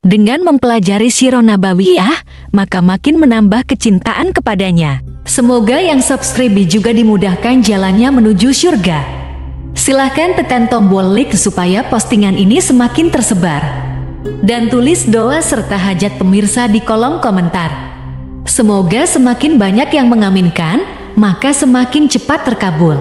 Dengan mempelajari Sirah Nabawiyah, maka makin menambah kecintaan kepadanya. Semoga yang subscribe juga dimudahkan jalannya menuju surga. Silahkan tekan tombol like supaya postingan ini semakin tersebar. Dan tulis doa serta hajat pemirsa di kolom komentar. Semoga semakin banyak yang mengaminkan, maka semakin cepat terkabul.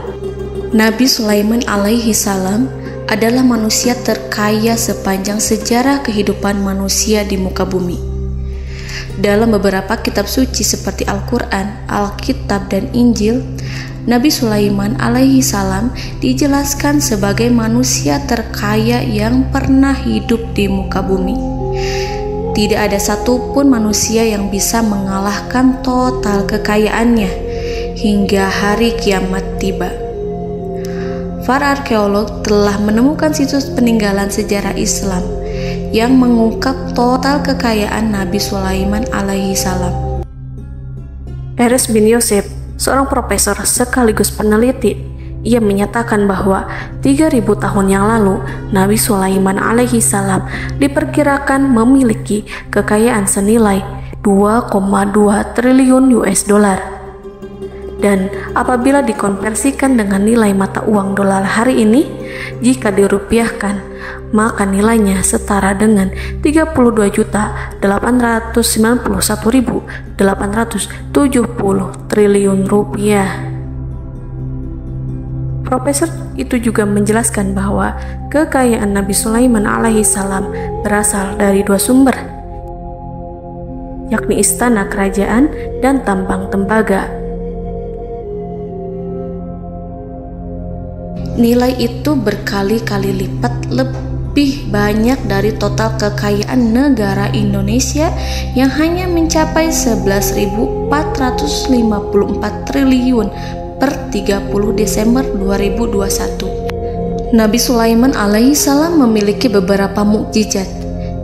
Nabi Sulaiman alaihi salam adalah manusia terkaya sepanjang sejarah kehidupan manusia di muka bumi. Dalam beberapa kitab suci seperti Al-Quran, Alkitab, dan Injil, Nabi Sulaiman alaihi salam dijelaskan sebagai manusia terkaya yang pernah hidup di muka bumi. Tidak ada satupun manusia yang bisa mengalahkan total kekayaannya hingga hari kiamat tiba. Para arkeolog telah menemukan situs peninggalan sejarah Islam yang mengungkap total kekayaan Nabi Sulaiman alaihi salam. Erez bin Yosef, seorang profesor sekaligus peneliti, ia menyatakan bahwa 3.000 tahun yang lalu Nabi Sulaiman alaihi salam diperkirakan memiliki kekayaan senilai 2,2 triliun US dollar. Dan apabila dikonversikan dengan nilai mata uang dolar hari ini, jika dirupiahkan, maka nilainya setara dengan 32.891.870 triliun rupiah. Profesor itu juga menjelaskan bahwa kekayaan Nabi Sulaiman alaihi salam berasal dari dua sumber, yakni istana kerajaan dan tambang tembaga. Nilai itu berkali-kali lipat lebih banyak dari total kekayaan negara Indonesia yang hanya mencapai 11.454 triliun per 30 Desember 2021. Nabi Sulaiman alaihi salam memiliki beberapa mukjizat.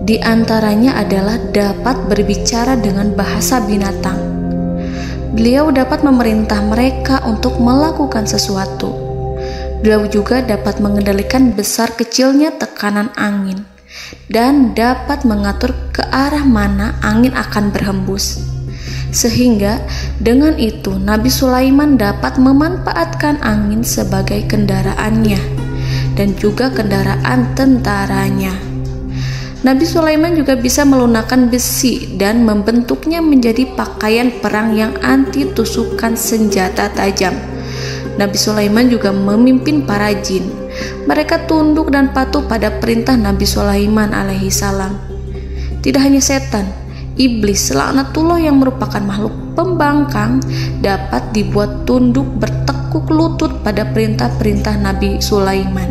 Di antaranya adalah dapat berbicara dengan bahasa binatang. Beliau dapat memerintah mereka untuk melakukan sesuatu. Beliau juga dapat mengendalikan besar kecilnya tekanan angin dan dapat mengatur ke arah mana angin akan berhembus. Sehingga dengan itu Nabi Sulaiman dapat memanfaatkan angin sebagai kendaraannya dan juga kendaraan tentaranya. Nabi Sulaiman juga bisa melunakkan besi dan membentuknya menjadi pakaian perang yang anti tusukan senjata tajam. Nabi Sulaiman juga memimpin para jin. Mereka tunduk dan patuh pada perintah Nabi Sulaiman alaihi salam. Tidak hanya setan, iblis laknatullah yang merupakan makhluk pembangkang dapat dibuat tunduk bertekuk lutut pada perintah-perintah Nabi Sulaiman.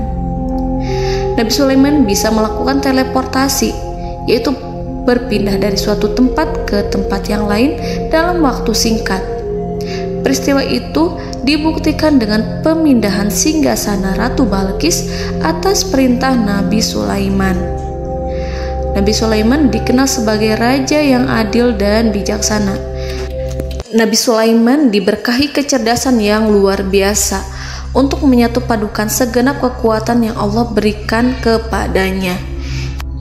Nabi Sulaiman bisa melakukan teleportasi, yaitu berpindah dari suatu tempat ke tempat yang lain dalam waktu singkat. Peristiwa itu dibuktikan dengan pemindahan singgasana Ratu Balqis atas perintah Nabi Sulaiman. Nabi Sulaiman dikenal sebagai raja yang adil dan bijaksana. Nabi Sulaiman diberkahi kecerdasan yang luar biasa untuk menyatu padukan segenap kekuatan yang Allah berikan kepadanya.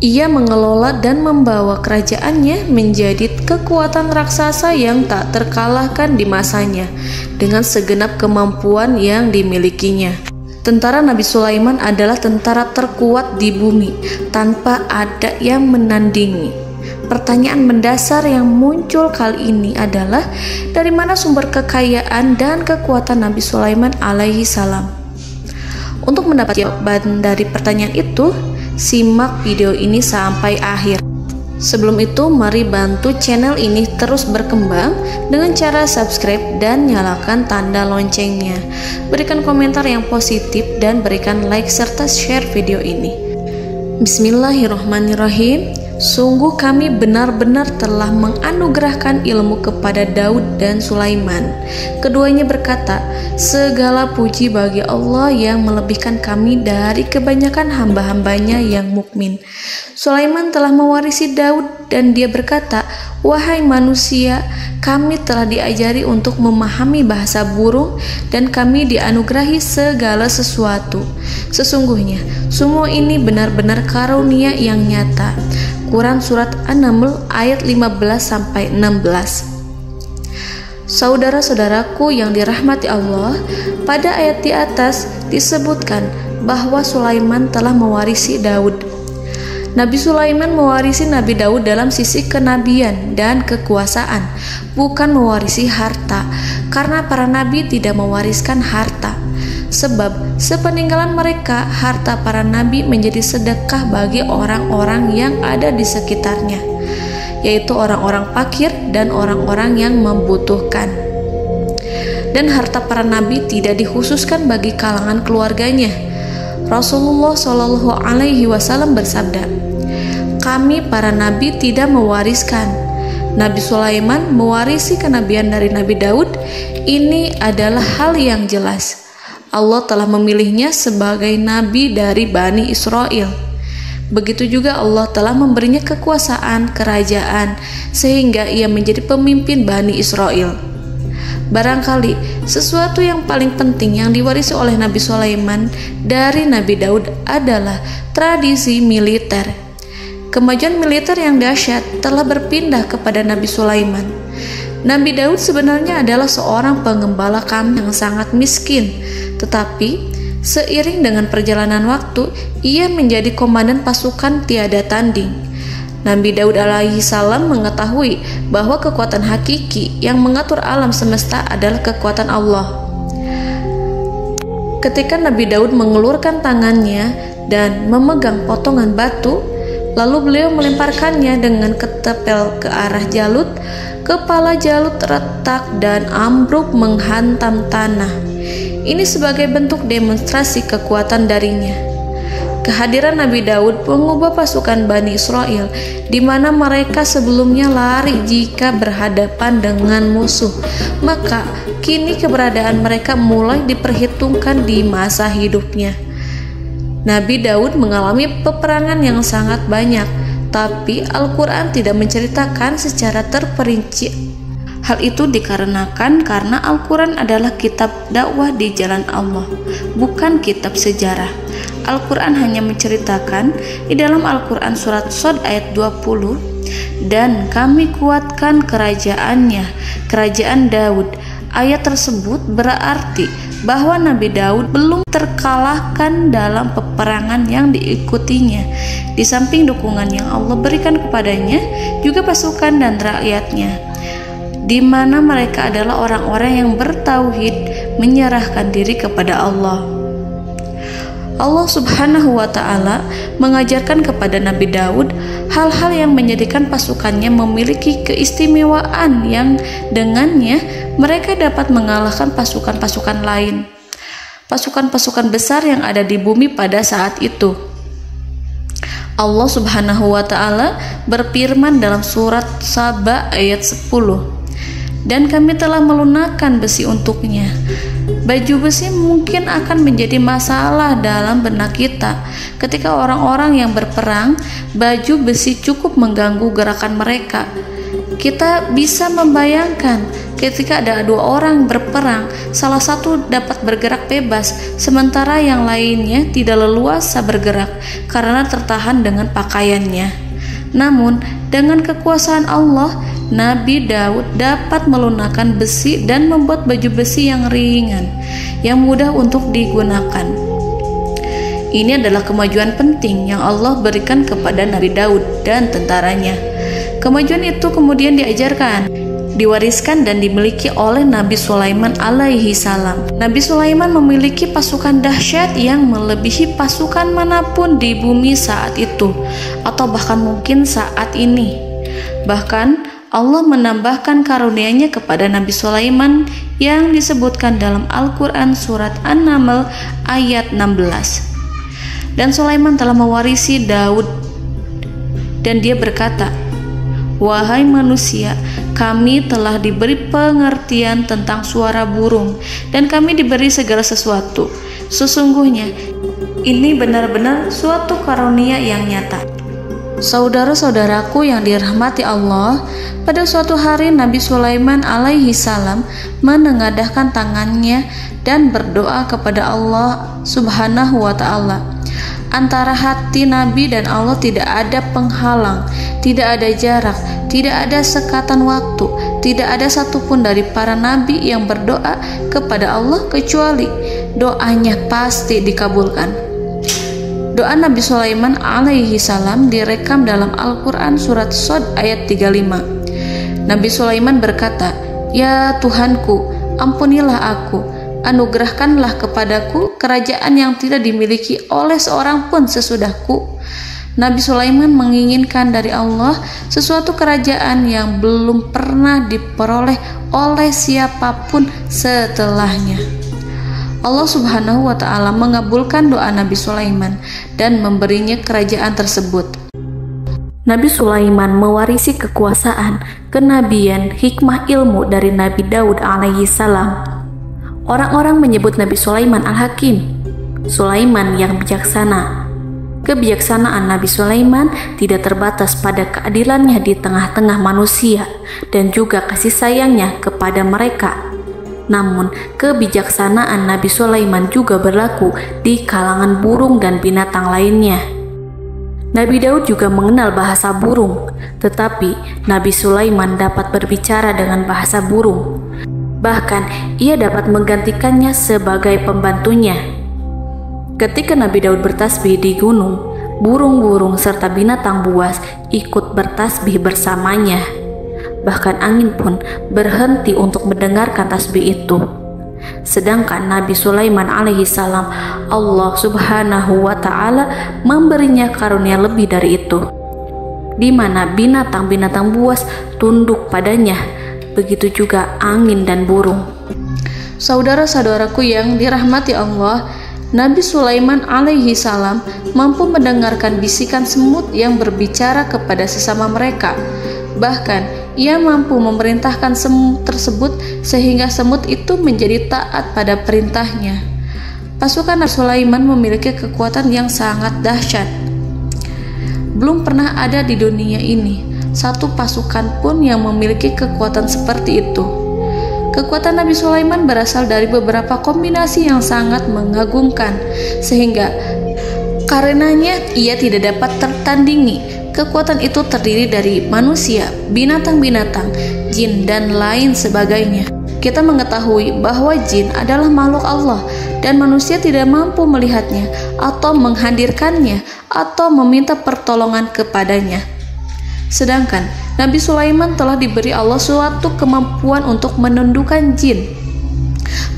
Ia mengelola dan membawa kerajaannya menjadi kekuatan raksasa yang tak terkalahkan di masanya dengan segenap kemampuan yang dimilikinya. Tentara Nabi Sulaiman adalah tentara terkuat di bumi tanpa ada yang menandingi. Pertanyaan mendasar yang muncul kali ini adalah dari mana sumber kekayaan dan kekuatan Nabi Sulaiman alaihi salam? Untuk mendapat jawaban dari pertanyaan itu, simak video ini sampai akhir. Sebelum itu, mari bantu channel ini terus berkembang dengan cara subscribe dan nyalakan tanda loncengnya. Berikan komentar yang positif dan berikan like serta share video ini. Bismillahirrahmanirrahim. Sungguh kami benar-benar telah menganugerahkan ilmu kepada Daud dan Sulaiman. Keduanya berkata, segala puji bagi Allah yang melebihkan kami dari kebanyakan hamba-hambanya yang mukmin. Sulaiman telah mewarisi Daud dan dia berkata, wahai manusia, kami telah diajari untuk memahami bahasa burung dan kami dianugerahi segala sesuatu. Sesungguhnya semua ini benar-benar karunia yang nyata. Quran Surat An-Naml ayat 15-16. Saudara-saudaraku yang dirahmati Allah, pada ayat di atas disebutkan bahwa Sulaiman telah mewarisi Daud. Nabi Sulaiman mewarisi Nabi Daud dalam sisi kenabian dan kekuasaan, bukan mewarisi harta, karena para nabi tidak mewariskan harta. Sebab sepeninggalan mereka, harta para nabi menjadi sedekah bagi orang-orang yang ada di sekitarnya, yaitu orang-orang fakir dan orang-orang yang membutuhkan. Dan harta para nabi tidak dikhususkan bagi kalangan keluarganya. Rasulullah Shallallahu Alaihi Wasallam bersabda, "Kami para nabi tidak mewariskan." Nabi Sulaiman mewarisi kenabian dari Nabi Daud. Ini adalah hal yang jelas. Allah telah memilihnya sebagai nabi dari Bani Israel. Begitu juga Allah telah memberinya kekuasaan kerajaan sehingga ia menjadi pemimpin Bani Israel. Barangkali sesuatu yang paling penting yang diwarisi oleh Nabi Sulaiman dari Nabi Daud adalah tradisi militer. Kemajuan militer yang dahsyat telah berpindah kepada Nabi Sulaiman. Nabi Daud sebenarnya adalah seorang pengembala kambing yang sangat miskin, tetapi seiring dengan perjalanan waktu, ia menjadi komandan pasukan tiada tanding. Nabi Daud alaihi salam mengetahui bahwa kekuatan hakiki yang mengatur alam semesta adalah kekuatan Allah. Ketika Nabi Daud mengelurkan tangannya dan memegang potongan batu, lalu beliau melemparkannya dengan ketepel ke arah Jalut, kepala Jalut retak dan ambruk menghantam tanah. Ini sebagai bentuk demonstrasi kekuatan darinya. Kehadiran Nabi Daud mengubah pasukan Bani Israel, di mana mereka sebelumnya lari jika berhadapan dengan musuh. Maka kini keberadaan mereka mulai diperhitungkan di masa hidupnya. Nabi Daud mengalami peperangan yang sangat banyak, tapi Al-Quran tidak menceritakan secara terperinci. Hal itu dikarenakan karena Al-Quran adalah kitab dakwah di jalan Allah, bukan kitab sejarah. Al-Quran hanya menceritakan di dalam Al-Quran surat Shad ayat 20, "Dan kami kuatkan kerajaannya, kerajaan Daud." Ayat tersebut berarti bahwa Nabi Daud belum terkalahkan dalam peperangan yang diikutinya. Di samping dukungan yang Allah berikan kepadanya, juga pasukan dan rakyatnya, di mana mereka adalah orang-orang yang bertauhid, menyerahkan diri kepada Allah. Allah Subhanahu wa Ta'ala mengajarkan kepada Nabi Daud hal-hal yang menjadikan pasukannya memiliki keistimewaan yang dengannya mereka dapat mengalahkan pasukan-pasukan lain, pasukan-pasukan besar yang ada di bumi pada saat itu. Allah Subhanahu wa Ta'ala berfirman dalam surat Saba ayat 10, "Dan kami telah melunakkan besi untuknya." Baju besi mungkin akan menjadi masalah dalam benak kita. Ketika orang-orang yang berperang, baju besi cukup mengganggu gerakan mereka. Kita bisa membayangkan ketika ada dua orang berperang, salah satu dapat bergerak bebas, sementara yang lainnya tidak leluasa bergerak karena tertahan dengan pakaiannya. Namun, dengan kekuasaan Allah, Nabi Daud dapat melunakkan besi dan membuat baju besi yang ringan, yang mudah untuk digunakan. Ini adalah kemajuan penting yang Allah berikan kepada Nabi Daud dan tentaranya. Kemajuan itu kemudian diajarkan, diwariskan dan dimiliki oleh Nabi Sulaiman alaihi salam. Nabi Sulaiman memiliki pasukan dahsyat yang melebihi pasukan manapun di bumi saat itu, atau bahkan mungkin saat ini. Bahkan Allah menambahkan karunia-Nya kepada Nabi Sulaiman yang disebutkan dalam Al-Quran surat An-Naml ayat 16. Dan Sulaiman telah mewarisi Daud, dan dia berkata, "Wahai manusia, kami telah diberi pengertian tentang suara burung, dan kami diberi segala sesuatu. Sesungguhnya ini benar-benar suatu karunia yang nyata." Saudara-saudaraku yang dirahmati Allah, pada suatu hari Nabi Sulaiman alaihi salam menengadahkan tangannya dan berdoa kepada Allah Subhanahu wa ta'ala. Antara hati Nabi dan Allah tidak ada penghalang, tidak ada jarak, tidak ada sekatan waktu, tidak ada satupun dari para nabi yang berdoa kepada Allah kecuali doanya pasti dikabulkan. Doa Nabi Sulaiman alaihi salam direkam dalam Al-Quran surat Shad ayat 35. Nabi Sulaiman berkata, "Ya Tuhanku, ampunilah aku, anugerahkanlah kepadaku kerajaan yang tidak dimiliki oleh seorang pun sesudahku." Nabi Sulaiman menginginkan dari Allah sesuatu kerajaan yang belum pernah diperoleh oleh siapapun setelahnya. Allah Subhanahu wa ta'ala mengabulkan doa Nabi Sulaiman dan memberinya kerajaan tersebut. Nabi Sulaiman mewarisi kekuasaan, kenabian, hikmah ilmu dari Nabi Daud alaihi salam. Orang-orang menyebut Nabi Sulaiman Al-Hakim, Sulaiman yang bijaksana. Kebijaksanaan Nabi Sulaiman tidak terbatas pada keadilannya di tengah-tengah manusia dan juga kasih sayangnya kepada mereka. Namun, kebijaksanaan Nabi Sulaiman juga berlaku di kalangan burung dan binatang lainnya. Nabi Daud juga mengenal bahasa burung, tetapi Nabi Sulaiman dapat berbicara dengan bahasa burung. Bahkan, ia dapat menggantikannya sebagai pembantunya. Ketika Nabi Daud bertasbih di gunung, burung-burung serta binatang buas ikut bertasbih bersamanya. Bahkan angin pun berhenti untuk mendengarkan tasbih itu. Sedangkan Nabi Sulaiman alaihi salam, Allah Subhanahu wa ta'ala memberinya karunia lebih dari itu, di mana binatang-binatang buas tunduk padanya, begitu juga angin dan burung. Saudara-saudaraku yang dirahmati Allah, Nabi Sulaiman alaihi salam mampu mendengarkan bisikan semut yang berbicara kepada sesama mereka. Bahkan ia mampu memerintahkan semut tersebut sehingga semut itu menjadi taat pada perintahnya. Pasukan Nabi Sulaiman memiliki kekuatan yang sangat dahsyat. Belum pernah ada di dunia ini satu pasukan pun yang memiliki kekuatan seperti itu. Kekuatan Nabi Sulaiman berasal dari beberapa kombinasi yang sangat mengagumkan, sehingga karenanya ia tidak dapat tertandingi. Kekuatan itu terdiri dari manusia, binatang-binatang, jin, dan lain sebagainya. Kita mengetahui bahwa jin adalah makhluk Allah dan manusia tidak mampu melihatnya atau menghadirkannya atau meminta pertolongan kepadanya. Sedangkan Nabi Sulaiman telah diberi Allah suatu kemampuan untuk menundukkan jin,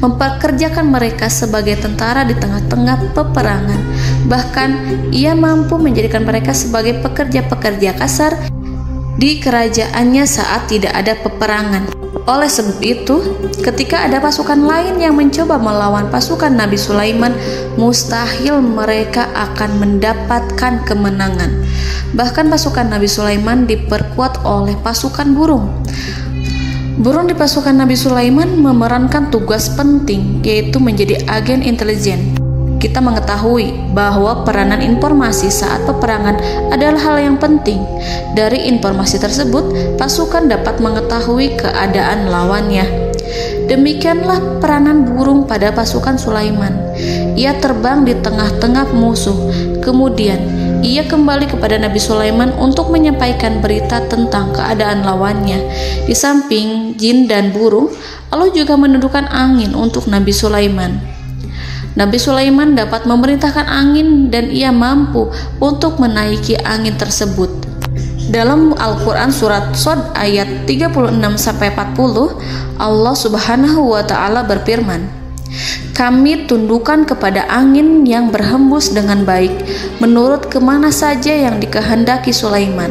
mempekerjakan mereka sebagai tentara di tengah-tengah peperangan. Bahkan ia mampu menjadikan mereka sebagai pekerja-pekerja kasar di kerajaannya saat tidak ada peperangan. Oleh sebab itu, ketika ada pasukan lain yang mencoba melawan pasukan Nabi Sulaiman, mustahil mereka akan mendapatkan kemenangan. Bahkan pasukan Nabi Sulaiman diperkuat oleh pasukan burung. Burung di pasukan Nabi Sulaiman memerankan tugas penting, yaitu menjadi agen intelijen. Kita mengetahui bahwa peranan informasi saat peperangan adalah hal yang penting. Dari informasi tersebut, pasukan dapat mengetahui keadaan lawannya. Demikianlah peranan burung pada pasukan Sulaiman. Ia terbang di tengah-tengah musuh. Kemudian, ia kembali kepada Nabi Sulaiman untuk menyampaikan berita tentang keadaan lawannya. Di samping jin dan burung, Allah juga menundukkan angin untuk Nabi Sulaiman. Nabi Sulaiman dapat memerintahkan angin dan ia mampu untuk menaiki angin tersebut. Dalam Al-Quran surat Shad ayat 36-40, Allah Subhanahu wa ta'ala berfirman, "Kami tundukkan kepada angin yang berhembus dengan baik menurut kemana saja yang dikehendaki Sulaiman.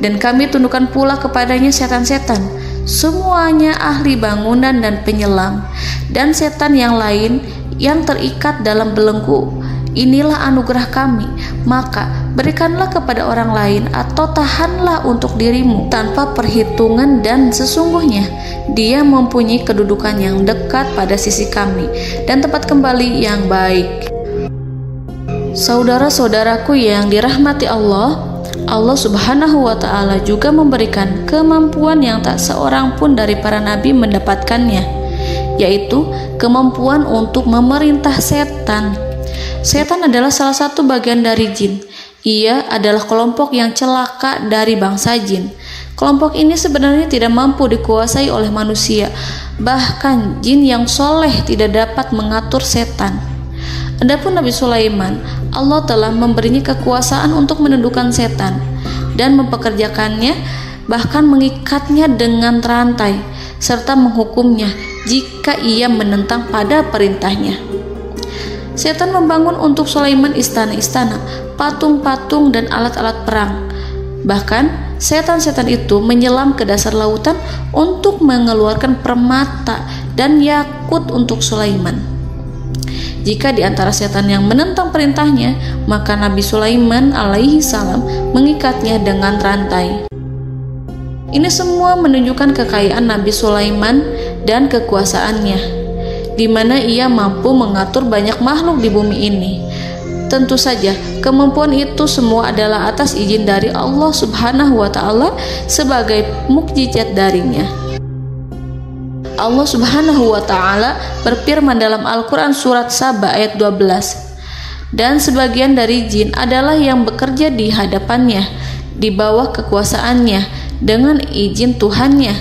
Dan kami tundukkan pula kepadanya setan-setan, semuanya ahli bangunan dan penyelam, dan setan yang lain yang terikat dalam belenggu. Inilah anugerah kami, maka berikanlah kepada orang lain atau tahanlah untuk dirimu tanpa perhitungan, dan sesungguhnya dia mempunyai kedudukan yang dekat pada sisi kami dan tempat kembali yang baik." Saudara-saudaraku yang dirahmati Allah, Allah Subhanahu wa Ta'ala juga memberikan kemampuan yang tak seorang pun dari para nabi mendapatkannya, yaitu kemampuan untuk memerintah setan. Setan adalah salah satu bagian dari jin. Ia adalah kelompok yang celaka dari bangsa jin. Kelompok ini sebenarnya tidak mampu dikuasai oleh manusia. Bahkan jin yang soleh tidak dapat mengatur setan. Adapun Nabi Sulaiman, Allah telah memberinya kekuasaan untuk menundukkan setan dan mempekerjakannya, bahkan mengikatnya dengan rantai serta menghukumnya jika ia menentang pada perintahnya. Setan membangun untuk Sulaiman istana-istana, patung-patung dan alat-alat perang. Bahkan setan-setan itu menyelam ke dasar lautan untuk mengeluarkan permata dan yakut untuk Sulaiman. Jika di antara setan yang menentang perintahnya, maka Nabi Sulaiman alaihi salam mengikatnya dengan rantai. Ini semua menunjukkan kekayaan Nabi Sulaiman dan kekuasaannya, di mana ia mampu mengatur banyak makhluk di bumi ini. Tentu saja, kemampuan itu semua adalah atas izin dari Allah Subhanahu wa Ta'ala sebagai mukjizat darinya. Allah Subhanahu wa Ta'ala berfirman dalam Al-Quran surat Saba ayat 12, dan sebagian dari jin adalah yang bekerja di hadapannya di bawah kekuasaannya dengan izin Tuhannya,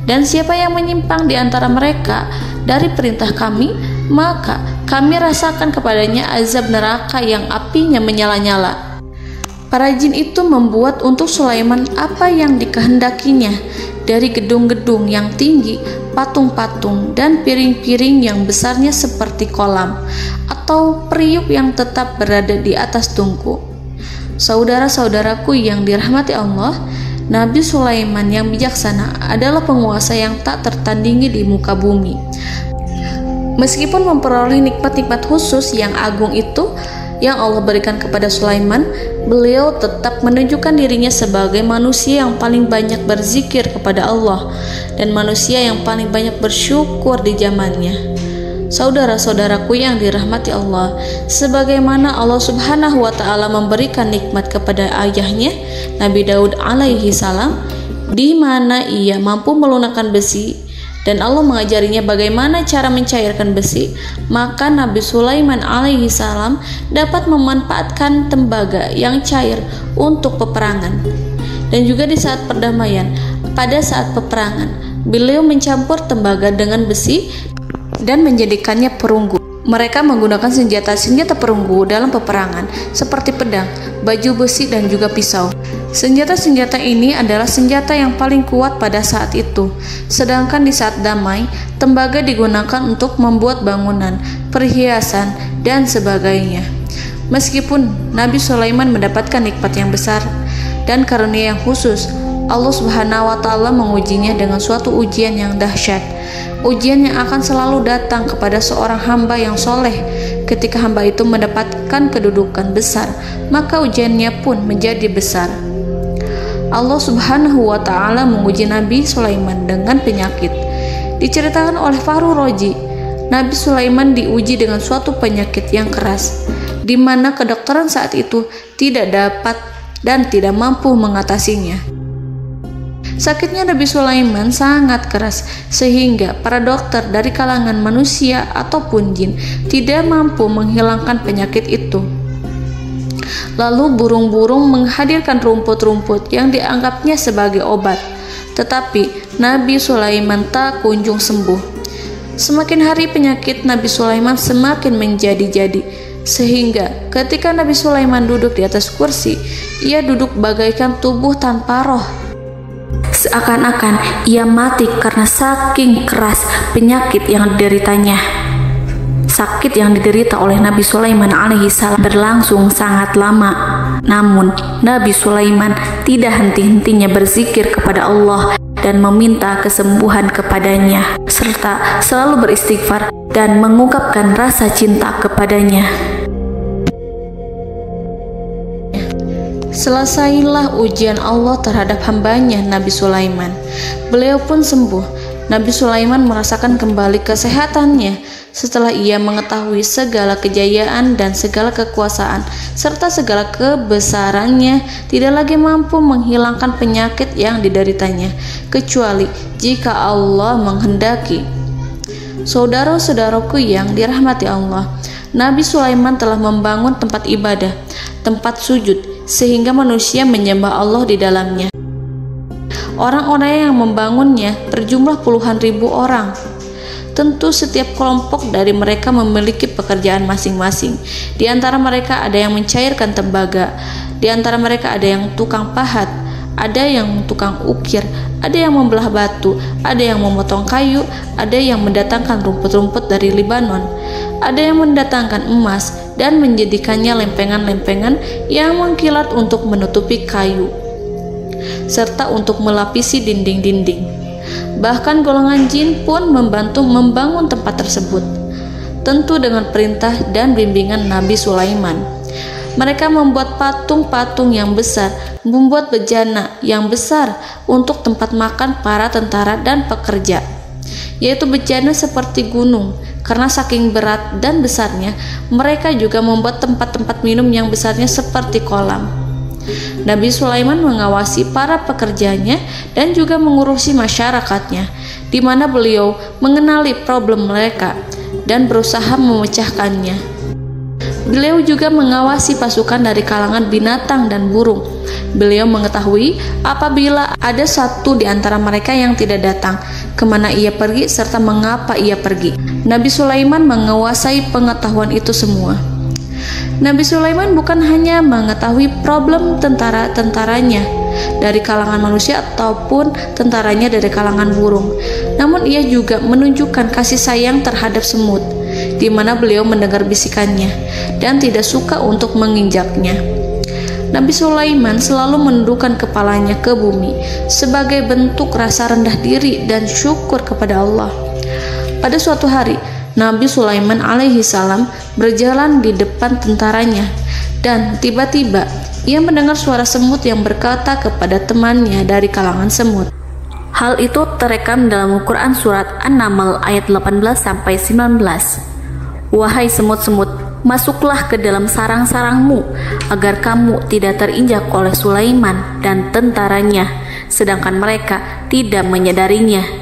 dan siapa yang menyimpang di antara mereka dari perintah kami, maka kami rasakan kepadanya azab neraka yang apinya menyala-nyala. Para jin itu membuat untuk Sulaiman apa yang dikehendakinya, dari gedung-gedung yang tinggi, patung-patung, dan piring-piring yang besarnya seperti kolam, atau periuk yang tetap berada di atas tungku. Saudara-saudaraku yang dirahmati Allah, Nabi Sulaiman yang bijaksana adalah penguasa yang tak tertandingi di muka bumi. Meskipun memperoleh nikmat-nikmat khusus yang agung itu yang Allah berikan kepada Sulaiman, beliau tetap menunjukkan dirinya sebagai manusia yang paling banyak berzikir kepada Allah dan manusia yang paling banyak bersyukur di zamannya. Saudara-saudaraku yang dirahmati Allah, sebagaimana Allah Subhanahu wa Ta'ala memberikan nikmat kepada ayahnya Nabi Daud alaihi salam, di mana ia mampu melunakkan besi, dan Allah mengajarinya bagaimana cara mencairkan besi, maka Nabi Sulaiman alaihi salam dapat memanfaatkan tembaga yang cair untuk peperangan. Dan juga di saat perdamaian, pada saat peperangan, beliau mencampur tembaga dengan besi dan menjadikannya perunggu. Mereka menggunakan senjata-senjata perunggu dalam peperangan seperti pedang, baju besi, dan juga pisau. Senjata-senjata ini adalah senjata yang paling kuat pada saat itu. Sedangkan di saat damai, tembaga digunakan untuk membuat bangunan, perhiasan, dan sebagainya. Meskipun Nabi Sulaiman mendapatkan nikmat yang besar dan karunia yang khusus, Allah Subhanahu wa Ta'ala mengujinya dengan suatu ujian yang dahsyat. Ujian yang akan selalu datang kepada seorang hamba yang soleh. Ketika hamba itu mendapatkan kedudukan besar, maka ujiannya pun menjadi besar. Allah Subhanahu wa Ta'ala menguji Nabi Sulaiman dengan penyakit. Diceritakan oleh Fahru Roji, Nabi Sulaiman diuji dengan suatu penyakit yang keras, di mana kedokteran saat itu tidak dapat dan tidak mampu mengatasinya. Sakitnya Nabi Sulaiman sangat keras sehingga para dokter dari kalangan manusia ataupun jin tidak mampu menghilangkan penyakit itu. Lalu burung-burung menghadirkan rumput-rumput yang dianggapnya sebagai obat, tetapi Nabi Sulaiman tak kunjung sembuh. Semakin hari penyakit Nabi Sulaiman semakin menjadi-jadi, sehingga ketika Nabi Sulaiman duduk di atas kursi, ia duduk bagaikan tubuh tanpa roh. Seakan-akan ia mati karena saking keras penyakit yang dideritanya. Sakit yang diderita oleh Nabi Sulaiman alaihi salam berlangsung sangat lama. Namun Nabi Sulaiman tidak henti-hentinya berzikir kepada Allah dan meminta kesembuhan kepadanya, serta selalu beristighfar dan mengungkapkan rasa cinta kepadanya. Selesailah ujian Allah terhadap hambanya Nabi Sulaiman. Beliau pun sembuh Nabi Sulaiman merasakan kembali kesehatannya setelah ia mengetahui segala kejayaan dan segala kekuasaan serta segala kebesarannya tidak lagi mampu menghilangkan penyakit yang dideritanya kecuali jika Allah menghendaki. Saudara-saudaraku yang dirahmati Allah, Nabi Sulaiman telah membangun tempat ibadah, tempat sujud, sehingga manusia menyembah Allah di dalamnya. Orang-orang yang membangunnya berjumlah puluhan ribu orang. Tentu setiap kelompok dari mereka memiliki pekerjaan masing-masing. Di antara mereka ada yang mencairkan tembaga, di antara mereka ada yang tukang pahat, ada yang tukang ukir, ada yang membelah batu, ada yang memotong kayu, ada yang mendatangkan rumput-rumput dari Libanon, ada yang mendatangkan emas dan menjadikannya lempengan-lempengan yang mengkilat untuk menutupi kayu serta untuk melapisi dinding-dinding. Bahkan golongan jin pun membantu membangun tempat tersebut, tentu dengan perintah dan bimbingan Nabi Sulaiman. Mereka membuat patung-patung yang besar, membuat bejana yang besar untuk tempat makan para tentara dan pekerja, yaitu bejana seperti gunung. Karena saking berat dan besarnya, mereka juga membuat tempat-tempat minum yang besarnya seperti kolam. Nabi Sulaiman mengawasi para pekerjanya dan juga mengurusi masyarakatnya, di mana beliau mengenali problem mereka dan berusaha memecahkannya. Beliau juga mengawasi pasukan dari kalangan binatang dan burung. Beliau mengetahui apabila ada satu di antara mereka yang tidak datang, kemana ia pergi serta mengapa ia pergi. Nabi Sulaiman menguasai pengetahuan itu semua. Nabi Sulaiman bukan hanya mengetahui problem tentara-tentaranya dari kalangan manusia ataupun tentaranya dari kalangan burung, namun ia juga menunjukkan kasih sayang terhadap semut, di mana beliau mendengar bisikannya dan tidak suka untuk menginjaknya. Nabi Sulaiman selalu menundukkan kepalanya ke bumi sebagai bentuk rasa rendah diri dan syukur kepada Allah. Pada suatu hari, Nabi Sulaiman alaihi salam berjalan di depan tentaranya dan tiba-tiba ia mendengar suara semut yang berkata kepada temannya dari kalangan semut. Hal itu terekam dalam Al-Quran surat An-Naml ayat 18-19. Wahai semut-semut, masuklah ke dalam sarang-sarangmu agar kamu tidak terinjak oleh Sulaiman dan tentaranya, sedangkan mereka tidak menyadarinya.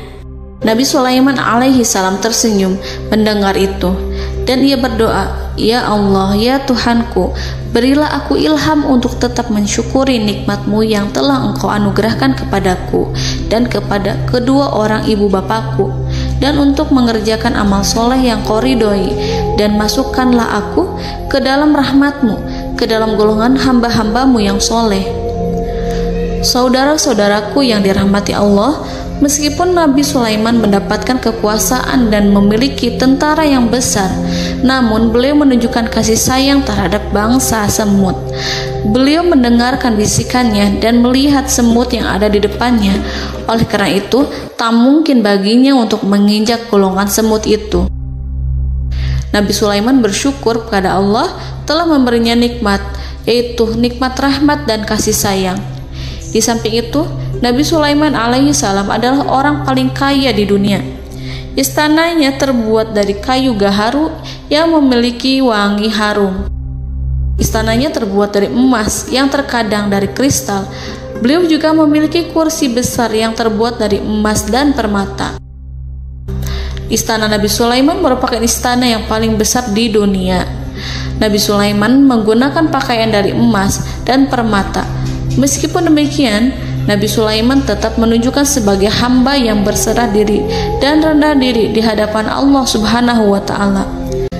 Nabi Sulaiman alaihi salam tersenyum mendengar itu dan ia berdoa, "Ya Allah, ya Tuhanku, berilah aku ilham untuk tetap mensyukuri nikmat-Mu yang telah Engkau anugerahkan kepadaku dan kepada kedua orang ibu bapakku, dan untuk mengerjakan amal soleh yang Kau ridhoi, dan masukkanlah aku ke dalam rahmat-Mu, ke dalam golongan hamba-hamba-Mu yang soleh." Saudara-saudaraku yang dirahmati Allah, meskipun Nabi Sulaiman mendapatkan kekuasaan dan memiliki tentara yang besar, namun beliau menunjukkan kasih sayang terhadap bangsa semut. Beliau mendengarkan bisikannya dan melihat semut yang ada di depannya. Oleh karena itu, tak mungkin baginya untuk menginjak golongan semut itu. Nabi Sulaiman bersyukur kepada Allah telah memberinya nikmat, yaitu nikmat rahmat dan kasih sayang. Di samping itu, Nabi Sulaiman alaihi salam adalah orang paling kaya di dunia. Istananya terbuat dari kayu gaharu yang memiliki wangi harum. Istananya terbuat dari emas yang terkadang dari kristal. Beliau juga memiliki kursi besar yang terbuat dari emas dan permata. Istana Nabi Sulaiman merupakan istana yang paling besar di dunia. Nabi Sulaiman menggunakan pakaian dari emas dan permata. Meskipun demikian, Nabi Sulaiman tetap menunjukkan sebagai hamba yang berserah diri dan rendah diri di hadapan Allah Subhanahu wa Ta'ala.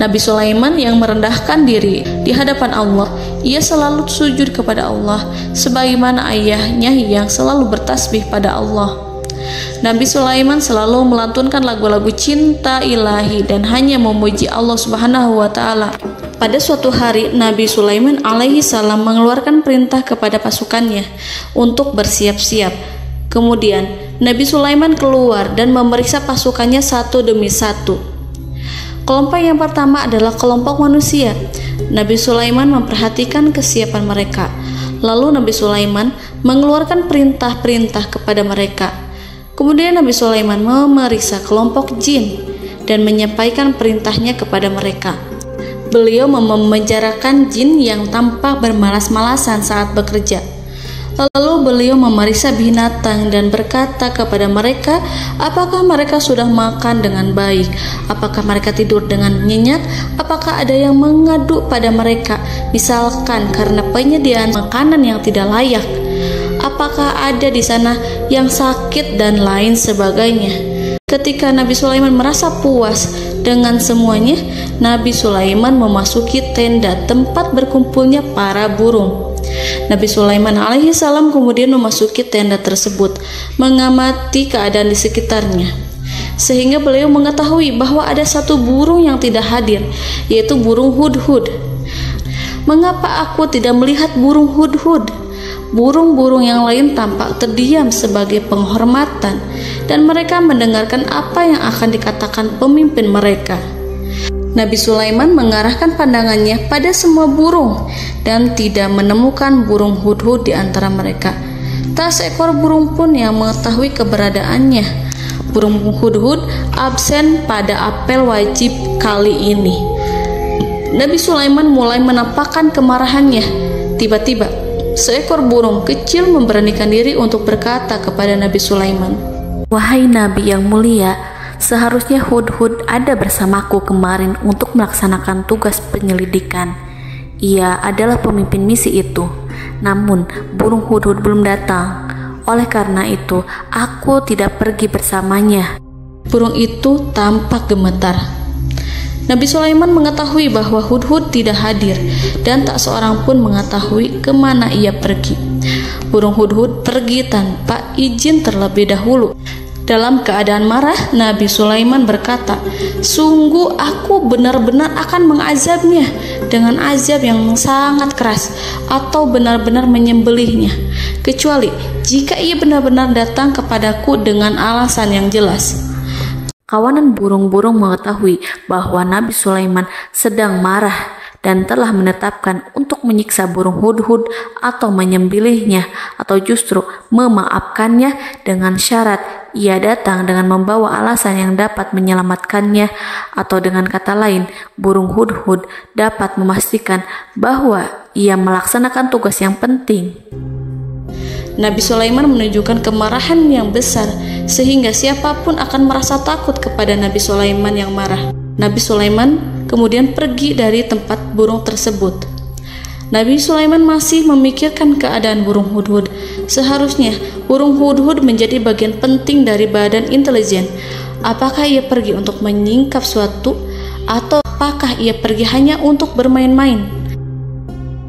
Nabi Sulaiman yang merendahkan diri di hadapan Allah, ia selalu sujud kepada Allah, sebagaimana ayahnya yang selalu bertasbih pada Allah. Nabi Sulaiman selalu melantunkan lagu-lagu cinta ilahi dan hanya memuji Allah Subhanahu wa Ta'ala. Pada suatu hari, Nabi Sulaiman alaihi salam mengeluarkan perintah kepada pasukannya untuk bersiap-siap. Kemudian, Nabi Sulaiman keluar dan memeriksa pasukannya satu demi satu. Kelompok yang pertama adalah kelompok manusia. Nabi Sulaiman memperhatikan kesiapan mereka. Lalu Nabi Sulaiman mengeluarkan perintah-perintah kepada mereka. Kemudian Nabi Sulaiman memeriksa kelompok jin dan menyampaikan perintahnya kepada mereka. Beliau memenjarakan jin yang tampak bermalas-malasan saat bekerja. Lalu beliau memeriksa binatang dan berkata kepada mereka, apakah mereka sudah makan dengan baik? Apakah mereka tidur dengan nyenyak? Apakah ada yang mengadu pada mereka, misalkan karena penyediaan makanan yang tidak layak? Apakah ada di sana yang sakit dan lain sebagainya? Ketika Nabi Sulaiman merasa puas dengan semuanya, Nabi Sulaiman memasuki tenda tempat berkumpulnya para burung. Nabi Sulaiman alaihi salam kemudian memasuki tenda tersebut, mengamati keadaan di sekitarnya, sehingga beliau mengetahui bahwa ada satu burung yang tidak hadir, yaitu burung hudhud. Mengapa aku tidak melihat burung hudhud? Burung-burung yang lain tampak terdiam sebagai penghormatan, dan mereka mendengarkan apa yang akan dikatakan pemimpin mereka. Nabi Sulaiman mengarahkan pandangannya pada semua burung dan tidak menemukan burung hudhud di antara mereka. Tak seekor burung pun yang mengetahui keberadaannya. Burung hudhud absen pada apel wajib kali ini. Nabi Sulaiman mulai menampakkan kemarahannya. Tiba-tiba, seekor burung kecil memberanikan diri untuk berkata kepada Nabi Sulaiman, "Wahai Nabi yang mulia, seharusnya hudhud ada bersamaku kemarin untuk melaksanakan tugas penyelidikan. Ia adalah pemimpin misi itu. Namun, burung hudhud belum datang. Oleh karena itu, aku tidak pergi bersamanya." Burung itu tampak gemetar. Nabi Sulaiman mengetahui bahwa hudhud tidak hadir dan tak seorang pun mengetahui kemana ia pergi. Burung hudhud pergi tanpa izin terlebih dahulu. Dalam keadaan marah, Nabi Sulaiman berkata, "Sungguh aku benar-benar akan mengazabnya dengan azab yang sangat keras atau benar-benar menyembelihnya, kecuali jika ia benar-benar datang kepadaku dengan alasan yang jelas." Kawanan burung-burung mengetahui bahwa Nabi Sulaiman sedang marah dan telah menetapkan untuk menyiksa burung hudhud atau menyembelihnya atau justru memaafkannya dengan syarat ia datang dengan membawa alasan yang dapat menyelamatkannya, atau dengan kata lain, burung hudhud dapat memastikan bahwa ia melaksanakan tugas yang penting. Nabi Sulaiman menunjukkan kemarahan yang besar sehingga siapapun akan merasa takut kepada Nabi Sulaiman yang marah. Nabi Sulaiman kemudian pergi dari tempat burung tersebut. Nabi Sulaiman masih memikirkan keadaan burung hudhud. Seharusnya burung hudhud menjadi bagian penting dari badan intelijen. Apakah ia pergi untuk menyingkap suatu, atau apakah ia pergi hanya untuk bermain-main?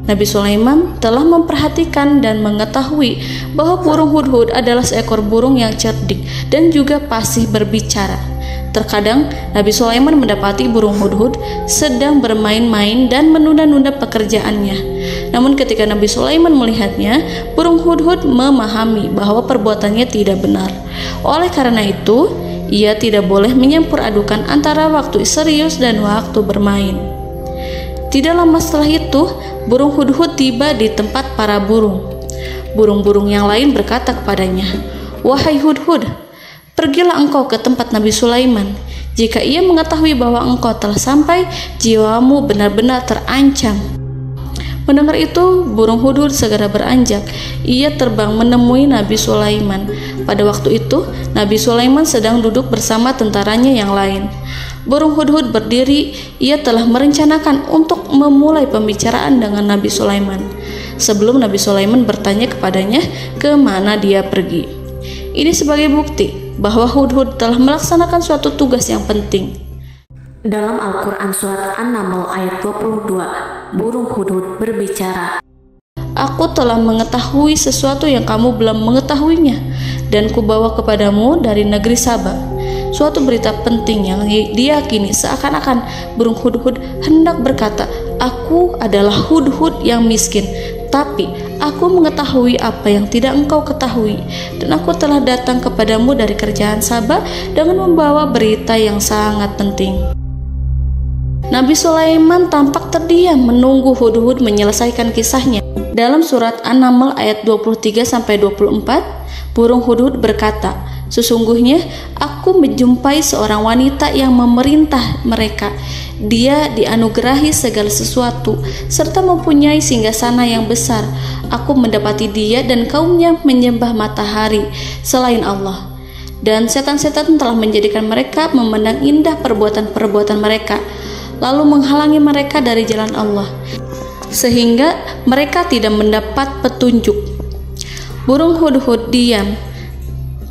Nabi Sulaiman telah memperhatikan dan mengetahui bahwa burung hudhud adalah seekor burung yang cerdik dan juga fasih berbicara. Terkadang Nabi Sulaiman mendapati burung hudhud sedang bermain-main dan menunda-nunda pekerjaannya. Namun ketika Nabi Sulaiman melihatnya, burung hudhud memahami bahwa perbuatannya tidak benar. Oleh karena itu, ia tidak boleh menyampur adukan antara waktu serius dan waktu bermain. Tidak lama setelah itu, burung hudhud tiba di tempat para burung. Burung-burung yang lain berkata kepadanya, "Wahai hudhud, pergilah engkau ke tempat Nabi Sulaiman. Jika ia mengetahui bahwa engkau telah sampai, jiwamu benar-benar terancam." Mendengar itu, burung hudhud segera beranjak. Ia terbang menemui Nabi Sulaiman. Pada waktu itu, Nabi Sulaiman sedang duduk bersama tentaranya yang lain. Burung hudhud berdiri. Ia telah merencanakan untuk memulai pembicaraan dengan Nabi Sulaiman sebelum Nabi Sulaiman bertanya kepadanya kemana dia pergi. Ini sebagai bukti bahwa hudhud telah melaksanakan suatu tugas yang penting. Dalam Al-Quran Surat An-Naml ayat 22, burung hudhud berbicara, "Aku telah mengetahui sesuatu yang kamu belum mengetahuinya, dan kubawa kepadamu dari negeri Saba suatu berita penting yang diyakini seakan-akan burung hudhud hendak berkata, 'Aku adalah hudhud yang miskin, tapi aku mengetahui apa yang tidak engkau ketahui, dan aku telah datang kepadamu dari kerajaan Saba dengan membawa berita yang sangat penting.'" Nabi Sulaiman tampak terdiam menunggu hudhud menyelesaikan kisahnya. Dalam surat An-Naml ayat 23-24, burung hudhud berkata, Sesungguhnya aku menjumpai seorang wanita yang memerintah mereka. Dia dianugerahi segala sesuatu serta mempunyai singgasana yang besar. Aku mendapati dia dan kaumnya menyembah matahari selain Allah. Dan setan-setan telah menjadikan mereka memandang indah perbuatan-perbuatan mereka, lalu menghalangi mereka dari jalan Allah, sehingga mereka tidak mendapat petunjuk. Burung hudhud diam.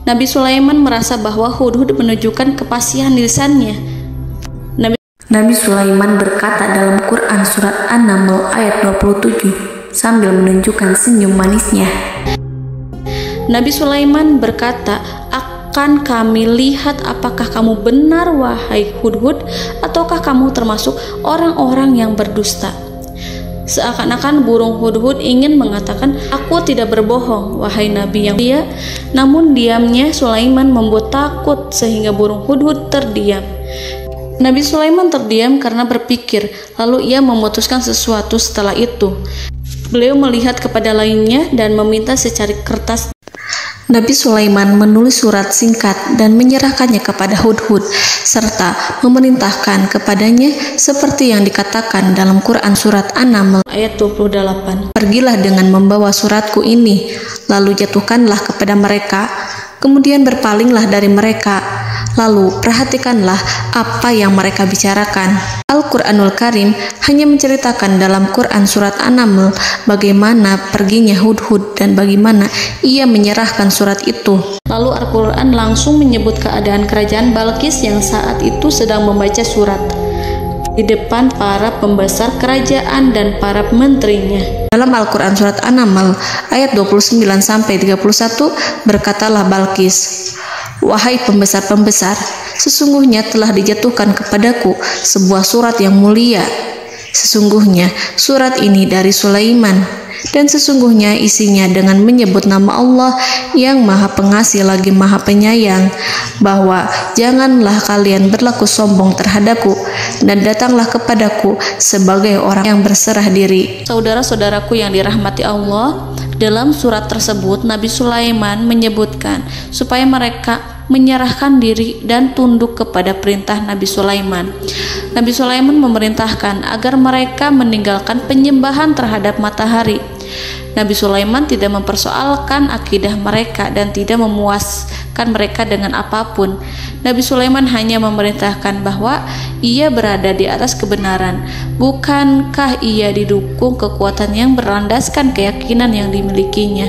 Nabi Sulaiman merasa bahwa hudhud menunjukkan kepasihan lisannya. Nabi Sulaiman berkata dalam Quran surat An-Naml ayat 27 sambil menunjukkan senyum manisnya. Nabi Sulaiman berkata, "Akan kami lihat apakah kamu benar wahai hudhud, ataukah kamu termasuk orang-orang yang berdusta." Seakan-akan burung hudhud ingin mengatakan, "Aku tidak berbohong, wahai Nabi yang mulia." Namun diamnya Sulaiman membuat takut sehingga burung hudhud terdiam. Nabi Sulaiman terdiam karena berpikir, lalu ia memutuskan sesuatu setelah itu. Beliau melihat kepada lainnya dan meminta secari kertas. Nabi Sulaiman menulis surat singkat dan menyerahkannya kepada hudhud serta memerintahkan kepadanya seperti yang dikatakan dalam Quran surat An-Naml ayat 28. "Pergilah dengan membawa suratku ini, lalu jatuhkanlah kepada mereka, kemudian berpalinglah dari mereka, lalu perhatikanlah apa yang mereka bicarakan." Al-Quranul Karim hanya menceritakan dalam Quran surat An-Naml bagaimana perginya hudhud dan bagaimana ia menyerahkan surat itu. Lalu Al-Quran langsung menyebut keadaan kerajaan Balqis yang saat itu sedang membaca surat di depan para pembesar kerajaan dan para menterinya. Dalam Al-Quran surat An-Naml ayat 29-31 berkatalah Balqis, "Wahai pembesar-pembesar, sesungguhnya telah dijatuhkan kepadaku sebuah surat yang mulia. Sesungguhnya surat ini dari Sulaiman, dan sesungguhnya isinya dengan menyebut nama Allah yang Maha Pengasih lagi Maha Penyayang, bahwa janganlah kalian berlaku sombong terhadapku, dan datanglah kepadaku sebagai orang yang berserah diri." Saudara-saudaraku yang dirahmati Allah, dalam surat tersebut Nabi Sulaiman menyebutkan supaya mereka menyerahkan diri dan tunduk kepada perintah Nabi Sulaiman. Nabi Sulaiman memerintahkan agar mereka meninggalkan penyembahan terhadap matahari. Nabi Sulaiman tidak mempersoalkan akidah mereka dan tidak memuaskan mereka dengan apapun. Nabi Sulaiman hanya memerintahkan bahwa ia berada di atas kebenaran. Bukankah ia didukung kekuatan yang berlandaskan keyakinan yang dimilikinya?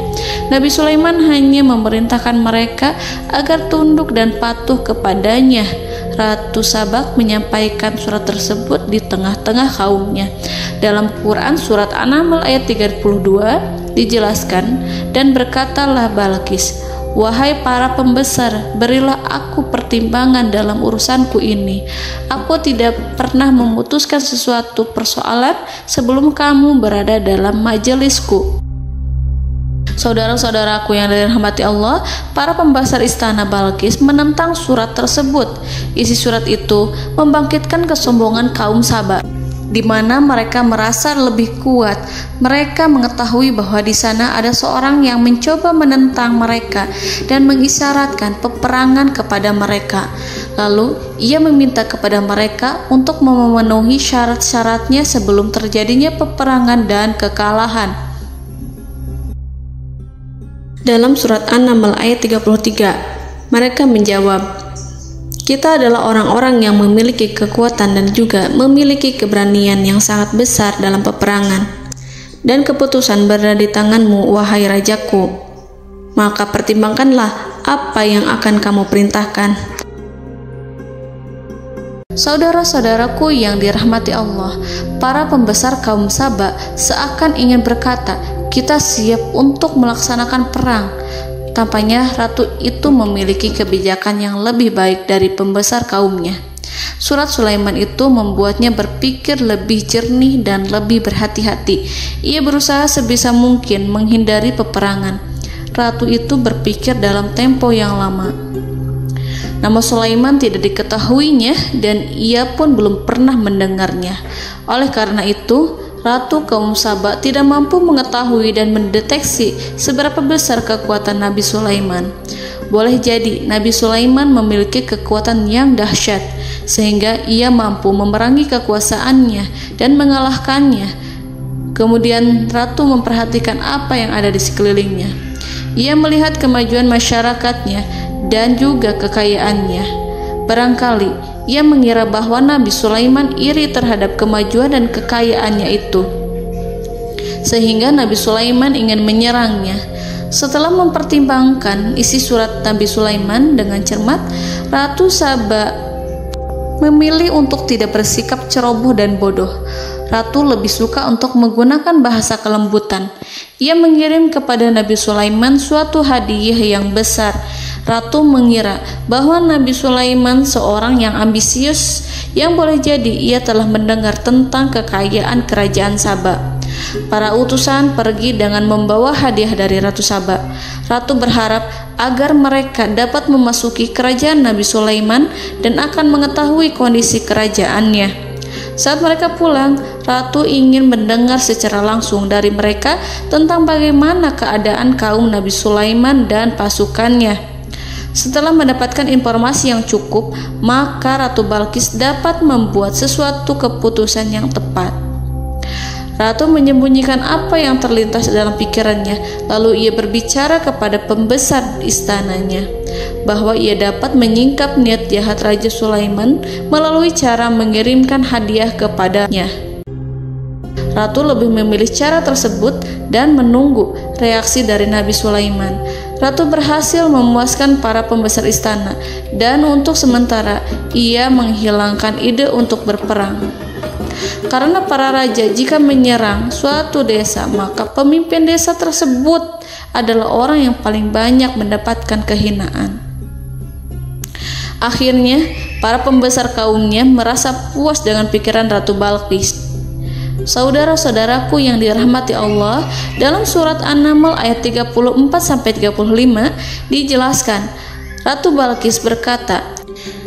Nabi Sulaiman hanya memerintahkan mereka agar tunduk dan patuh kepadanya. Ratu Sabak menyampaikan surat tersebut di tengah-tengah kaumnya. Dalam Quran surat An-Naml ayat 32 dijelaskan, "Dan berkatalah Balqis, wahai para pembesar, berilah aku pertimbangan dalam urusanku ini. Aku tidak pernah memutuskan sesuatu persoalan sebelum kamu berada dalam majelisku." Saudara-saudaraku yang dirahmati Allah, para pembesar istana Balqis menentang surat tersebut. Isi surat itu membangkitkan kesombongan kaum Sabak, di mana mereka merasa lebih kuat. Mereka mengetahui bahwa di sana ada seorang yang mencoba menentang mereka dan mengisyaratkan peperangan kepada mereka. Lalu ia meminta kepada mereka untuk memenuhi syarat-syaratnya sebelum terjadinya peperangan dan kekalahan. Dalam surat An-Naml ayat 33, mereka menjawab, "Kita adalah orang-orang yang memiliki kekuatan dan juga memiliki keberanian yang sangat besar dalam peperangan. Dan keputusan berada di tanganmu, wahai rajaku. Maka pertimbangkanlah apa yang akan kamu perintahkan." Saudara-saudaraku yang dirahmati Allah, para pembesar kaum Sabak seakan ingin berkata, "Kita siap untuk melaksanakan perang." Tampaknya ratu itu memiliki kebijakan yang lebih baik dari pembesar kaumnya. Surat Sulaiman itu membuatnya berpikir lebih jernih dan lebih berhati-hati. Ia berusaha sebisa mungkin menghindari peperangan. Ratu itu berpikir dalam tempo yang lama. Nama Sulaiman tidak diketahuinya dan ia pun belum pernah mendengarnya. Oleh karena itu, Ratu kaum Sabak tidak mampu mengetahui dan mendeteksi seberapa besar kekuatan Nabi Sulaiman. boleh jadi Nabi Sulaiman memiliki kekuatan yang dahsyat sehingga ia mampu memerangi kekuasaannya dan mengalahkannya. Kemudian ratu memperhatikan apa yang ada di sekelilingnya. Ia melihat kemajuan masyarakatnya dan juga kekayaannya. Barangkali ia mengira bahwa Nabi Sulaiman iri terhadap kemajuan dan kekayaannya itu, sehingga Nabi Sulaiman ingin menyerangnya. Setelah mempertimbangkan isi surat Nabi Sulaiman dengan cermat, Ratu Saba memilih untuk tidak bersikap ceroboh dan bodoh. Ratu lebih suka untuk menggunakan bahasa kelembutan. Ia mengirim kepada Nabi Sulaiman suatu hadiah yang besar. Ratu mengira bahwa Nabi Sulaiman seorang yang ambisius, yang boleh jadi ia telah mendengar tentang kekayaan kerajaan Saba. Para utusan pergi dengan membawa hadiah dari Ratu Saba. Ratu berharap agar mereka dapat memasuki kerajaan Nabi Sulaiman dan akan mengetahui kondisi kerajaannya. Saat mereka pulang, Ratu ingin mendengar secara langsung dari mereka tentang bagaimana keadaan kaum Nabi Sulaiman dan pasukannya. Setelah mendapatkan informasi yang cukup, maka Ratu Balqis dapat membuat sesuatu keputusan yang tepat. Ratu menyembunyikan apa yang terlintas dalam pikirannya, lalu ia berbicara kepada pembesar istananya bahwa ia dapat menyingkap niat jahat Raja Sulaiman melalui cara mengirimkan hadiah kepadanya. Ratu lebih memilih cara tersebut dan menunggu reaksi dari Nabi Sulaiman. Ratu berhasil memuaskan para pembesar istana, dan untuk sementara ia menghilangkan ide untuk berperang. Karena para raja jika menyerang suatu desa, maka pemimpin desa tersebut adalah orang yang paling banyak mendapatkan kehinaan. Akhirnya, para pembesar kaumnya merasa puas dengan pikiran Ratu Balqis. Saudara-saudaraku yang dirahmati Allah, dalam surat An-Naml ayat 34-35 dijelaskan, Ratu Balqis berkata,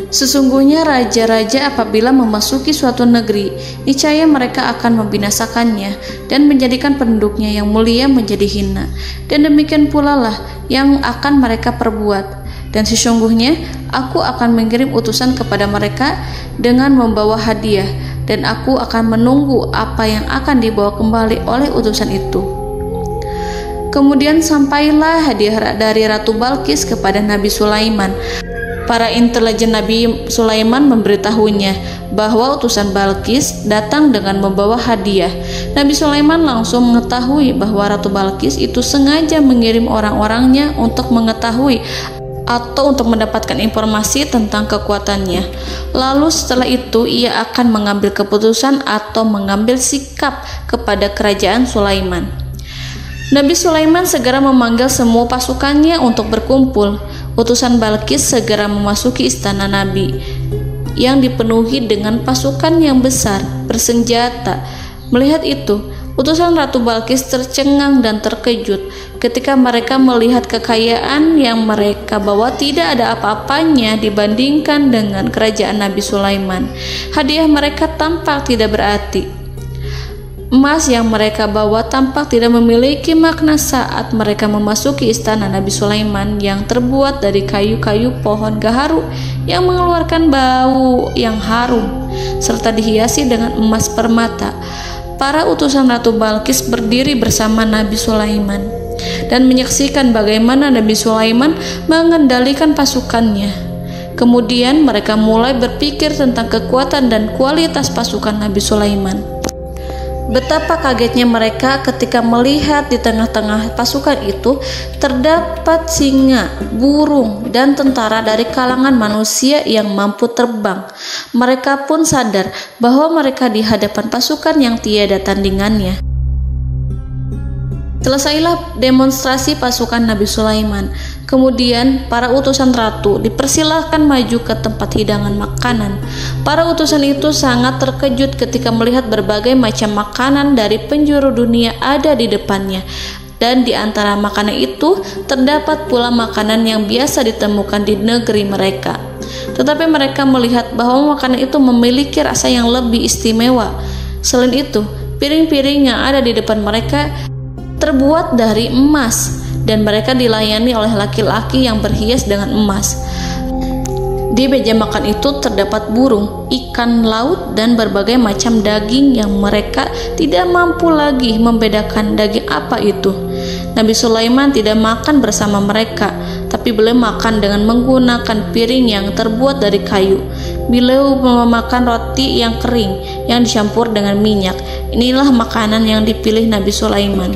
"Sesungguhnya raja-raja apabila memasuki suatu negeri, niscaya mereka akan membinasakannya dan menjadikan penduduknya yang mulia menjadi hina. Dan demikian pula lah yang akan mereka perbuat. Dan sesungguhnya aku akan mengirim utusan kepada mereka dengan membawa hadiah, dan aku akan menunggu apa yang akan dibawa kembali oleh utusan itu." Kemudian sampailah hadiah dari Ratu Balqis kepada Nabi Sulaiman. Para intelijen Nabi Sulaiman memberitahunya bahwa utusan Balqis datang dengan membawa hadiah. Nabi Sulaiman langsung mengetahui bahwa Ratu Balqis itu sengaja mengirim orang-orangnya untuk mengetahui atau untuk mendapatkan informasi tentang kekuatannya. Lalu setelah itu ia akan mengambil keputusan atau mengambil sikap kepada kerajaan Sulaiman. Nabi Sulaiman segera memanggil semua pasukannya untuk berkumpul. Utusan Balqis segera memasuki istana Nabi yang dipenuhi dengan pasukan yang besar bersenjata. Melihat itu, utusan Ratu Balqis tercengang dan terkejut ketika mereka melihat kekayaan yang mereka bawa tidak ada apa-apanya dibandingkan dengan kerajaan Nabi Sulaiman. Hadiah mereka tampak tidak berarti. Emas yang mereka bawa tampak tidak memiliki makna saat mereka memasuki istana Nabi Sulaiman yang terbuat dari kayu-kayu pohon gaharu yang mengeluarkan bau yang harum serta dihiasi dengan emas permata. Para utusan Ratu Balqis berdiri bersama Nabi Sulaiman dan menyaksikan bagaimana Nabi Sulaiman mengendalikan pasukannya. Kemudian mereka mulai berpikir tentang kekuatan dan kualitas pasukan Nabi Sulaiman. Betapa kagetnya mereka ketika melihat di tengah-tengah pasukan itu terdapat singa, burung, dan tentara dari kalangan manusia yang mampu terbang. Mereka pun sadar bahwa mereka di hadapan pasukan yang tiada tandingannya. Selesailah demonstrasi pasukan Nabi Sulaiman. Kemudian para utusan ratu dipersilahkan maju ke tempat hidangan makanan. Para utusan itu sangat terkejut ketika melihat berbagai macam makanan dari penjuru dunia ada di depannya. Dan di antara makanan itu terdapat pula makanan yang biasa ditemukan di negeri mereka. Tetapi mereka melihat bahwa makanan itu memiliki rasa yang lebih istimewa. Selain itu, piring-piring yang ada di depan mereka terbuat dari emas dan mereka dilayani oleh laki-laki yang berhias dengan emas. Di meja makan itu terdapat burung, ikan laut, dan berbagai macam daging yang mereka tidak mampu lagi membedakan daging apa itu. Nabi Sulaiman tidak makan bersama mereka, tapi beliau makan dengan menggunakan piring yang terbuat dari kayu. Beliau memakan roti yang kering yang dicampur dengan minyak. Inilah makanan yang dipilih Nabi Sulaiman.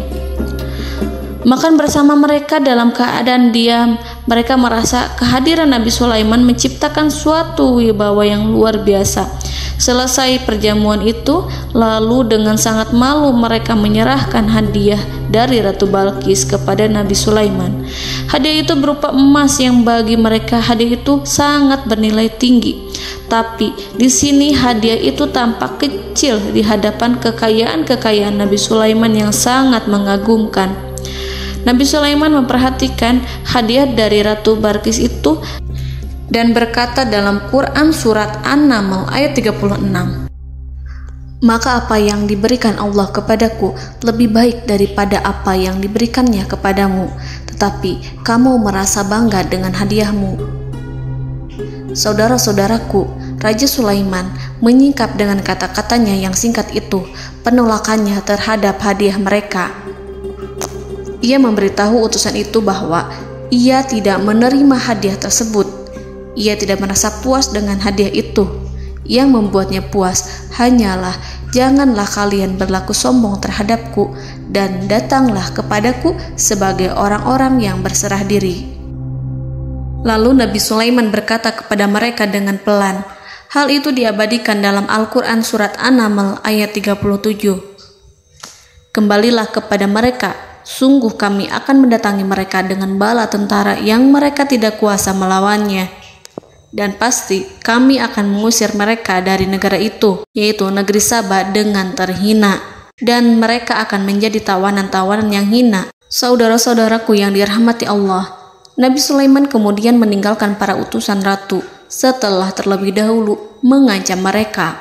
Makan bersama mereka dalam keadaan diam, mereka merasa kehadiran Nabi Sulaiman menciptakan suatu wibawa yang luar biasa. Selesai perjamuan itu, lalu dengan sangat malu mereka menyerahkan hadiah dari Ratu Balqis kepada Nabi Sulaiman. Hadiah itu berupa emas yang bagi mereka hadiah itu sangat bernilai tinggi. Tapi di sini hadiah itu tampak kecil di hadapan kekayaan Nabi Sulaiman yang sangat mengagumkan. Nabi Sulaiman memperhatikan hadiah dari Ratu Balqis itu dan berkata dalam Quran surat An-Naml ayat 36, "Maka apa yang diberikan Allah kepadaku lebih baik daripada apa yang diberikannya kepadamu, tetapi kamu merasa bangga dengan hadiahmu." Saudara-saudaraku, Raja Sulaiman menyingkap dengan kata-katanya yang singkat itu penolakannya terhadap hadiah mereka. Ia memberitahu utusan itu bahwa ia tidak menerima hadiah tersebut. Ia tidak merasa puas dengan hadiah itu. Yang membuatnya puas hanyalah, janganlah kalian berlaku sombong terhadapku dan datanglah kepadaku sebagai orang-orang yang berserah diri. Lalu Nabi Sulaiman berkata kepada mereka dengan pelan. Hal itu diabadikan dalam Al-Quran surat An-Naml ayat 37. "Kembalilah kepada mereka, sungguh kami akan mendatangi mereka dengan bala tentara yang mereka tidak kuasa melawannya. Dan pasti kami akan mengusir mereka dari negara itu, yaitu negeri Saba, dengan terhina. Dan mereka akan menjadi tawanan-tawanan yang hina." Saudara-saudaraku yang dirahmati Allah, Nabi Sulaiman kemudian meninggalkan para utusan ratu setelah terlebih dahulu mengancam mereka.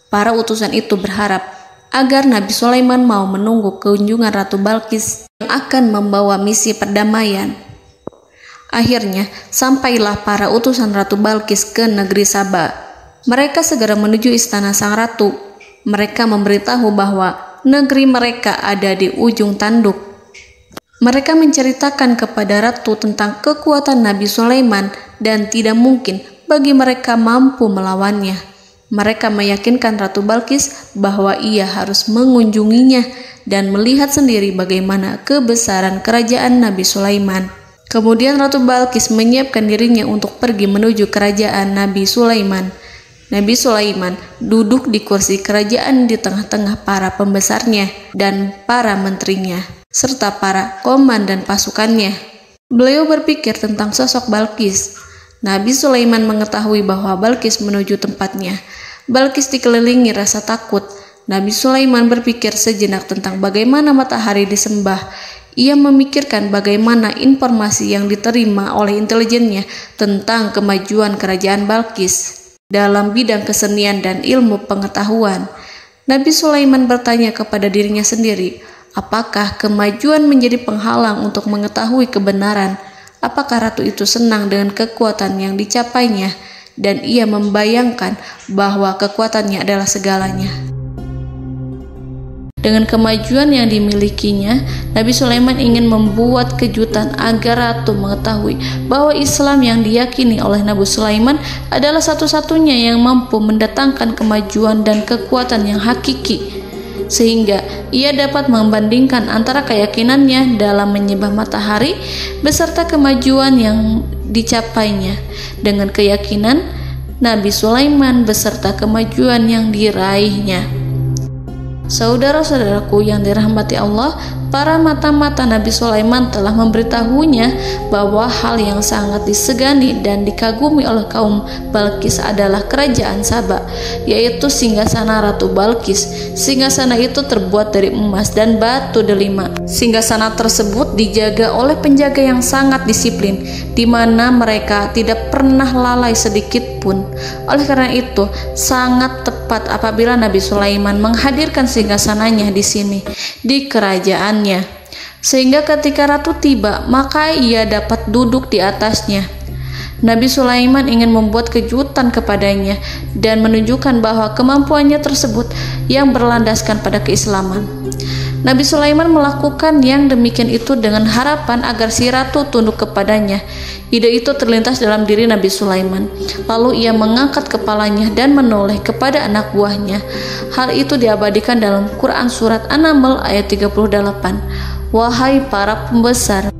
Para utusan itu berharap agar Nabi Sulaiman mau menunggu kunjungan Ratu Balqis yang akan membawa misi perdamaian. Akhirnya, sampailah para utusan Ratu Balqis ke negeri Saba. Mereka segera menuju istana sang ratu. Mereka memberitahu bahwa negeri mereka ada di ujung tanduk. Mereka menceritakan kepada ratu tentang kekuatan Nabi Sulaiman dan tidak mungkin bagi mereka mampu melawannya. Mereka meyakinkan Ratu Balqis bahwa ia harus mengunjunginya dan melihat sendiri bagaimana kebesaran kerajaan Nabi Sulaiman. Kemudian Ratu Balqis menyiapkan dirinya untuk pergi menuju kerajaan Nabi Sulaiman. Nabi Sulaiman duduk di kursi kerajaan di tengah-tengah para pembesarnya dan para menterinya, serta para komandan pasukannya. Beliau berpikir tentang sosok Balqis. Nabi Sulaiman mengetahui bahwa Balqis menuju tempatnya. Balqis dikelilingi rasa takut. Nabi Sulaiman berpikir sejenak tentang bagaimana matahari disembah. Ia memikirkan bagaimana informasi yang diterima oleh intelijennya tentang kemajuan kerajaan Balqis dalam bidang kesenian dan ilmu pengetahuan. Nabi Sulaiman bertanya kepada dirinya sendiri, apakah kemajuan menjadi penghalang untuk mengetahui kebenaran? Apakah ratu itu senang dengan kekuatan yang dicapainya? Dan ia membayangkan bahwa kekuatannya adalah segalanya. Dengan kemajuan yang dimilikinya, Nabi Sulaiman ingin membuat kejutan agar ratu mengetahui bahwa Islam yang diyakini oleh Nabi Sulaiman adalah satu-satunya yang mampu mendatangkan kemajuan dan kekuatan yang hakiki, sehingga ia dapat membandingkan antara keyakinannya dalam menyembah matahari beserta kemajuan yang dicapainya dengan keyakinan Nabi Sulaiman beserta kemajuan yang diraihnya. Saudara-saudaraku yang dirahmati Allah, para mata-mata Nabi Sulaiman telah memberitahunya bahwa hal yang sangat disegani dan dikagumi oleh kaum Balqis adalah kerajaan Saba, yaitu singgasana Ratu Balqis. Singgasana itu terbuat dari emas dan batu delima. Singgasana tersebut dijaga oleh penjaga yang sangat disiplin, di mana mereka tidak pernah lalai sedikit pun. Oleh karena itu, sangat tepat apabila Nabi Sulaiman menghadirkan singgasananya di sini, di kerajaannya. sehingga ketika ratu tiba, maka ia dapat duduk di atasnya. Nabi Sulaiman ingin membuat kejutan kepadanya dan menunjukkan bahwa kemampuannya tersebut yang berlandaskan pada keislaman. Nabi Sulaiman melakukan yang demikian itu dengan harapan agar si ratu tunduk kepadanya. Ide itu terlintas dalam diri Nabi Sulaiman. Lalu ia mengangkat kepalanya dan menoleh kepada anak buahnya. Hal itu diabadikan dalam Quran Surat An-Naml ayat 38. Wahai para pembesar,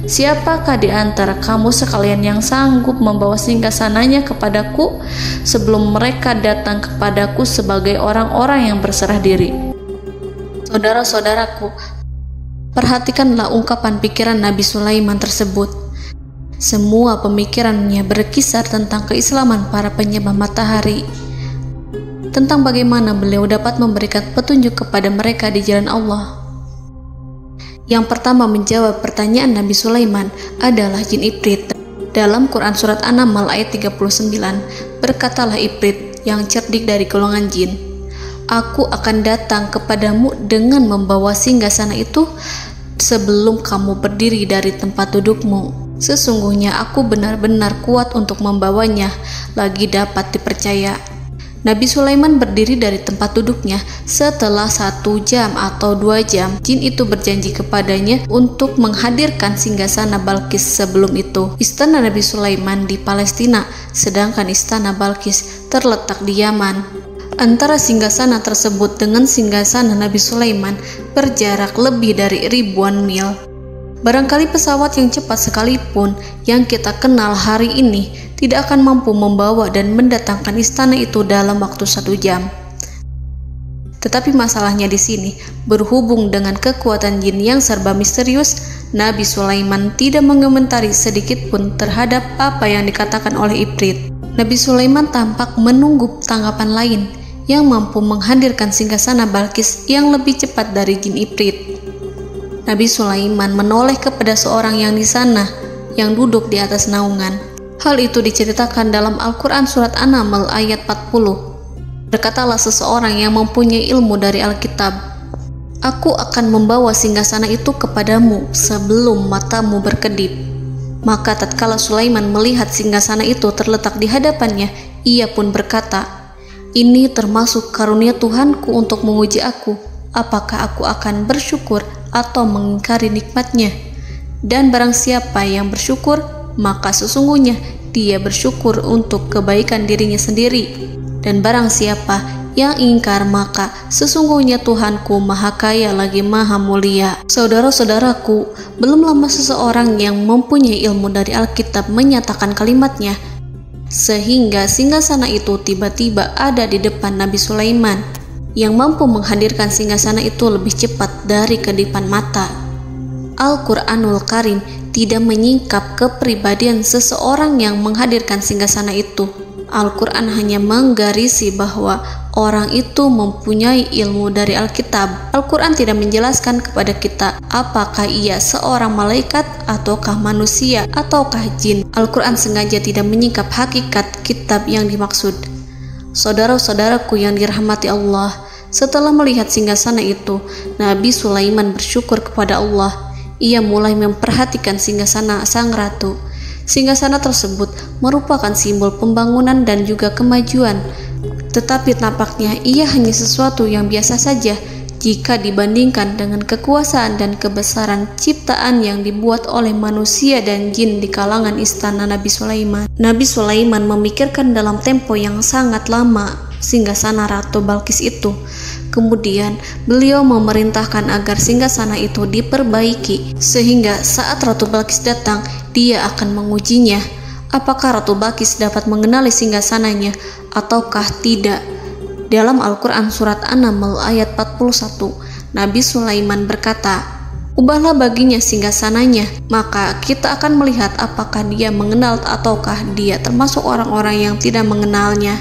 siapakah di antara kamu sekalian yang sanggup membawa singgasananya kepadaku sebelum mereka datang kepadaku sebagai orang-orang yang berserah diri? Saudara-saudaraku, perhatikanlah ungkapan pikiran Nabi Sulaiman tersebut. Semua pemikirannya berkisar tentang keislaman para penyembah matahari, tentang bagaimana beliau dapat memberikan petunjuk kepada mereka di jalan Allah. Yang pertama menjawab pertanyaan Nabi Sulaiman adalah jin Ifrit. Dalam Quran Surat An-Naml ayat 39, berkatalah Ifrit yang cerdik dari golongan jin, "Aku akan datang kepadamu dengan membawa singgasana itu sebelum kamu berdiri dari tempat dudukmu. Sesungguhnya aku benar-benar kuat untuk membawanya, lagi dapat dipercaya." Nabi Sulaiman berdiri dari tempat duduknya. Setelah 1 jam atau 2 jam, jin itu berjanji kepadanya untuk menghadirkan singgasana Balkis. Sebelum itu, istana Nabi Sulaiman di Palestina, sedangkan istana Balkis terletak di Yaman. Antara singgasana tersebut dengan singgasana Nabi Sulaiman berjarak lebih dari ribuan mil. Barangkali pesawat yang cepat sekalipun yang kita kenal hari ini tidak akan mampu membawa dan mendatangkan istana itu dalam waktu 1 jam. Tetapi masalahnya di sini, berhubung dengan kekuatan jin yang serba misterius, Nabi Sulaiman tidak mengomentari sedikit pun terhadap apa yang dikatakan oleh Ifrit. Nabi Sulaiman tampak menunggu tanggapan lain yang mampu menghadirkan singgasana Balkis yang lebih cepat dari jin Ifrit. Nabi Sulaiman menoleh kepada seorang yang di sana, yang duduk di atas naungan. Hal itu diceritakan dalam Al-Quran Surat An-Naml ayat 40. Berkatalah seseorang yang mempunyai ilmu dari Alkitab, "Aku akan membawa singgasana itu kepadamu sebelum matamu berkedip." Maka tatkala Sulaiman melihat singgasana itu terletak di hadapannya, ia pun berkata, "Ini termasuk karunia Tuhanku untuk menguji aku. Apakah aku akan bersyukur atau mengingkari nikmatnya? Dan barang siapa yang bersyukur, maka sesungguhnya dia bersyukur untuk kebaikan dirinya sendiri. Dan barang siapa yang ingkar, maka sesungguhnya Tuhanku maha kaya lagi maha mulia." Saudara-saudaraku, belum lama seseorang yang mempunyai ilmu dari Alkitab menyatakan kalimatnya, sehingga singgasana itu tiba-tiba ada di depan Nabi Sulaiman, yang mampu menghadirkan singgasana itu lebih cepat dari kedipan mata. Al-Quranul Karim tidak menyingkap kepribadian seseorang yang menghadirkan singgasana itu. Al-Quran hanya menggarisi bahwa orang itu mempunyai ilmu dari Alkitab. Al-Quran tidak menjelaskan kepada kita apakah ia seorang malaikat ataukah manusia ataukah jin. Al-Quran sengaja tidak menyingkap hakikat kitab yang dimaksud. Saudara-saudaraku yang dirahmati Allah, setelah melihat singgasana itu, Nabi Sulaiman bersyukur kepada Allah. Ia mulai memperhatikan singgasana sang ratu. Singgasana tersebut merupakan simbol pembangunan dan juga kemajuan, tetapi tampaknya ia hanya sesuatu yang biasa saja jika dibandingkan dengan kekuasaan dan kebesaran ciptaan yang dibuat oleh manusia dan jin di kalangan istana Nabi Sulaiman. Nabi Sulaiman memikirkan dalam tempo yang sangat lama singgasana Ratu Balkis itu. Kemudian beliau memerintahkan agar singgasana itu diperbaiki, sehingga saat Ratu Balkis datang, dia akan mengujinya. Apakah Ratu Balkis dapat mengenali singgasananya ataukah tidak? Dalam Al-Quran Surat An-Naml ayat 41, Nabi Sulaiman berkata, "Ubahlah baginya singgasananya, maka kita akan melihat apakah dia mengenal ataukah dia termasuk orang-orang yang tidak mengenalnya."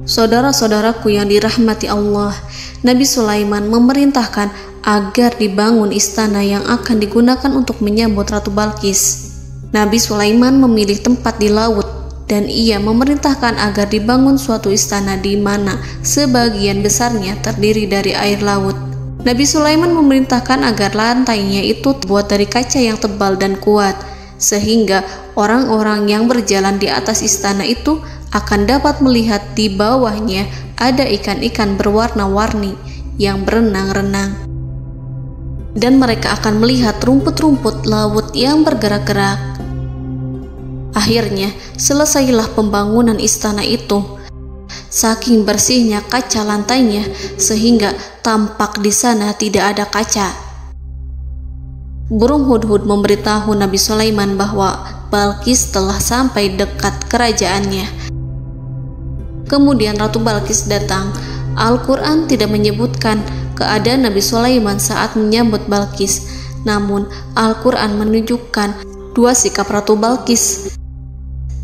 Saudara-saudaraku yang dirahmati Allah, Nabi Sulaiman memerintahkan agar dibangun istana yang akan digunakan untuk menyambut Ratu Balkis. Nabi Sulaiman memilih tempat di laut, dan ia memerintahkan agar dibangun suatu istana di mana sebagian besarnya terdiri dari air laut. Nabi Sulaiman memerintahkan agar lantainya itu terbuat dari kaca yang tebal dan kuat, sehingga orang-orang yang berjalan di atas istana itu akan dapat melihat di bawahnya ada ikan-ikan berwarna-warni yang berenang-renang. Dan mereka akan melihat rumput-rumput laut yang bergerak-gerak. Akhirnya, selesailah pembangunan istana itu. Saking bersihnya kaca lantainya, sehingga tampak di sana tidak ada kaca. Burung hudhud memberitahu Nabi Sulaiman bahwa Balqis telah sampai dekat kerajaannya. Kemudian Ratu Balqis datang. Al-Quran tidak menyebutkan keadaan Nabi Sulaiman saat menyambut Balqis, namun Al-Quran menunjukkan dua sikap Ratu Balqis.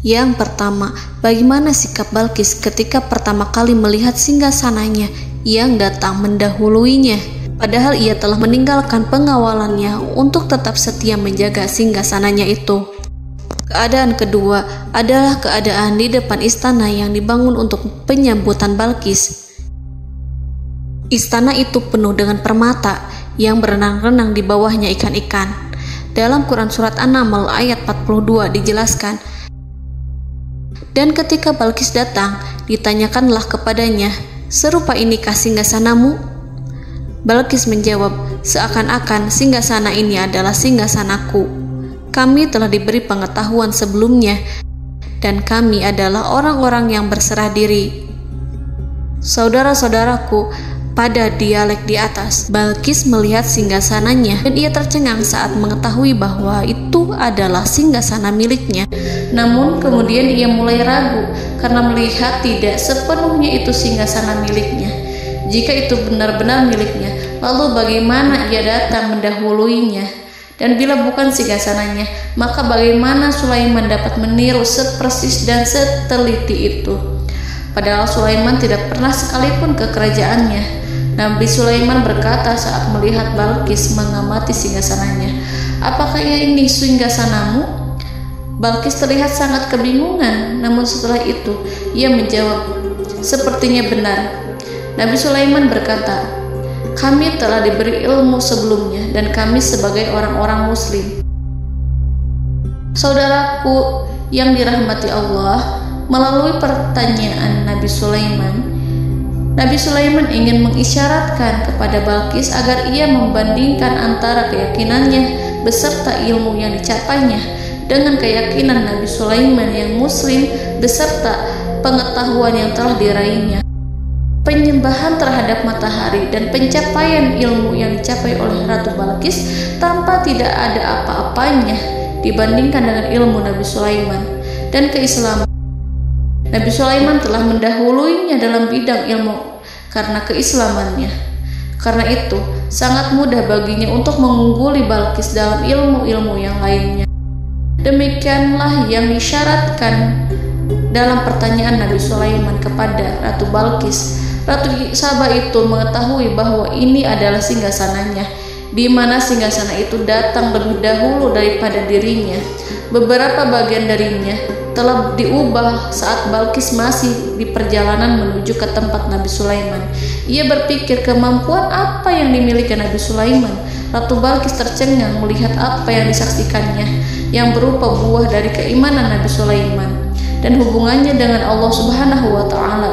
Yang pertama, bagaimana sikap Balqis ketika pertama kali melihat singgasananya yang datang mendahuluinya, padahal ia telah meninggalkan pengawalannya untuk tetap setia menjaga singgasananya itu. Keadaan kedua adalah keadaan di depan istana yang dibangun untuk penyambutan Balqis. Istana itu penuh dengan permata yang berenang-renang di bawahnya ikan-ikan. Dalam Quran Surat An-Naml ayat 42 dijelaskan, dan ketika Balqis datang, ditanyakanlah kepadanya, "Serupa inikah singgasanamu?" Balqis menjawab, "Seakan-akan singgasana ini adalah singgasanaku. Kami telah diberi pengetahuan sebelumnya, dan kami adalah orang-orang yang berserah diri." Saudara-saudaraku, pada dialek di atas, Balqis melihat singgasananya dan ia tercengang saat mengetahui bahwa itu adalah singgasana miliknya. Namun kemudian ia mulai ragu karena melihat tidak sepenuhnya itu singgasana miliknya. Jika itu benar-benar miliknya, lalu bagaimana ia datang mendahuluinya? Dan bila bukan singgasananya, maka bagaimana Sulaiman dapat meniru sepersis dan seteliti itu? Padahal Sulaiman tidak pernah sekalipun ke kerajaannya. Nabi Sulaiman berkata saat melihat Balqis mengamati singgasananya, "Apakah ini singgasanamu?" Balqis terlihat sangat kebingungan, namun setelah itu ia menjawab, "Sepertinya benar." Nabi Sulaiman berkata, "Kami telah diberi ilmu sebelumnya dan kami sebagai orang-orang muslim." Saudaraku yang dirahmati Allah, melalui pertanyaan Nabi Sulaiman ingin mengisyaratkan kepada Balqis agar ia membandingkan antara keyakinannya beserta ilmu yang dicapainya dengan keyakinan Nabi Sulaiman yang muslim beserta pengetahuan yang telah diraihnya. Penyembahan terhadap matahari dan pencapaian ilmu yang dicapai oleh Ratu Balqis tanpa tidak ada apa-apanya dibandingkan dengan ilmu Nabi Sulaiman dan keislaman. Nabi Sulaiman telah mendahuluinya dalam bidang ilmu karena keislamannya. Karena itu, sangat mudah baginya untuk mengungguli Balqis dalam ilmu-ilmu yang lainnya. Demikianlah yang disyaratkan dalam pertanyaan Nabi Sulaiman kepada Ratu Balqis. Ratu Saba itu mengetahui bahwa ini adalah singgasananya, di mana singgasana itu datang lebih dahulu daripada dirinya. Beberapa bagian darinya telah diubah saat Balqis masih di perjalanan menuju ke tempat Nabi Sulaiman. Ia berpikir kemampuan apa yang dimiliki Nabi Sulaiman. Ratu Balqis tercengang melihat apa yang disaksikannya, yang berupa buah dari keimanan Nabi Sulaiman dan hubungannya dengan Allah Subhanahu wa Ta'ala.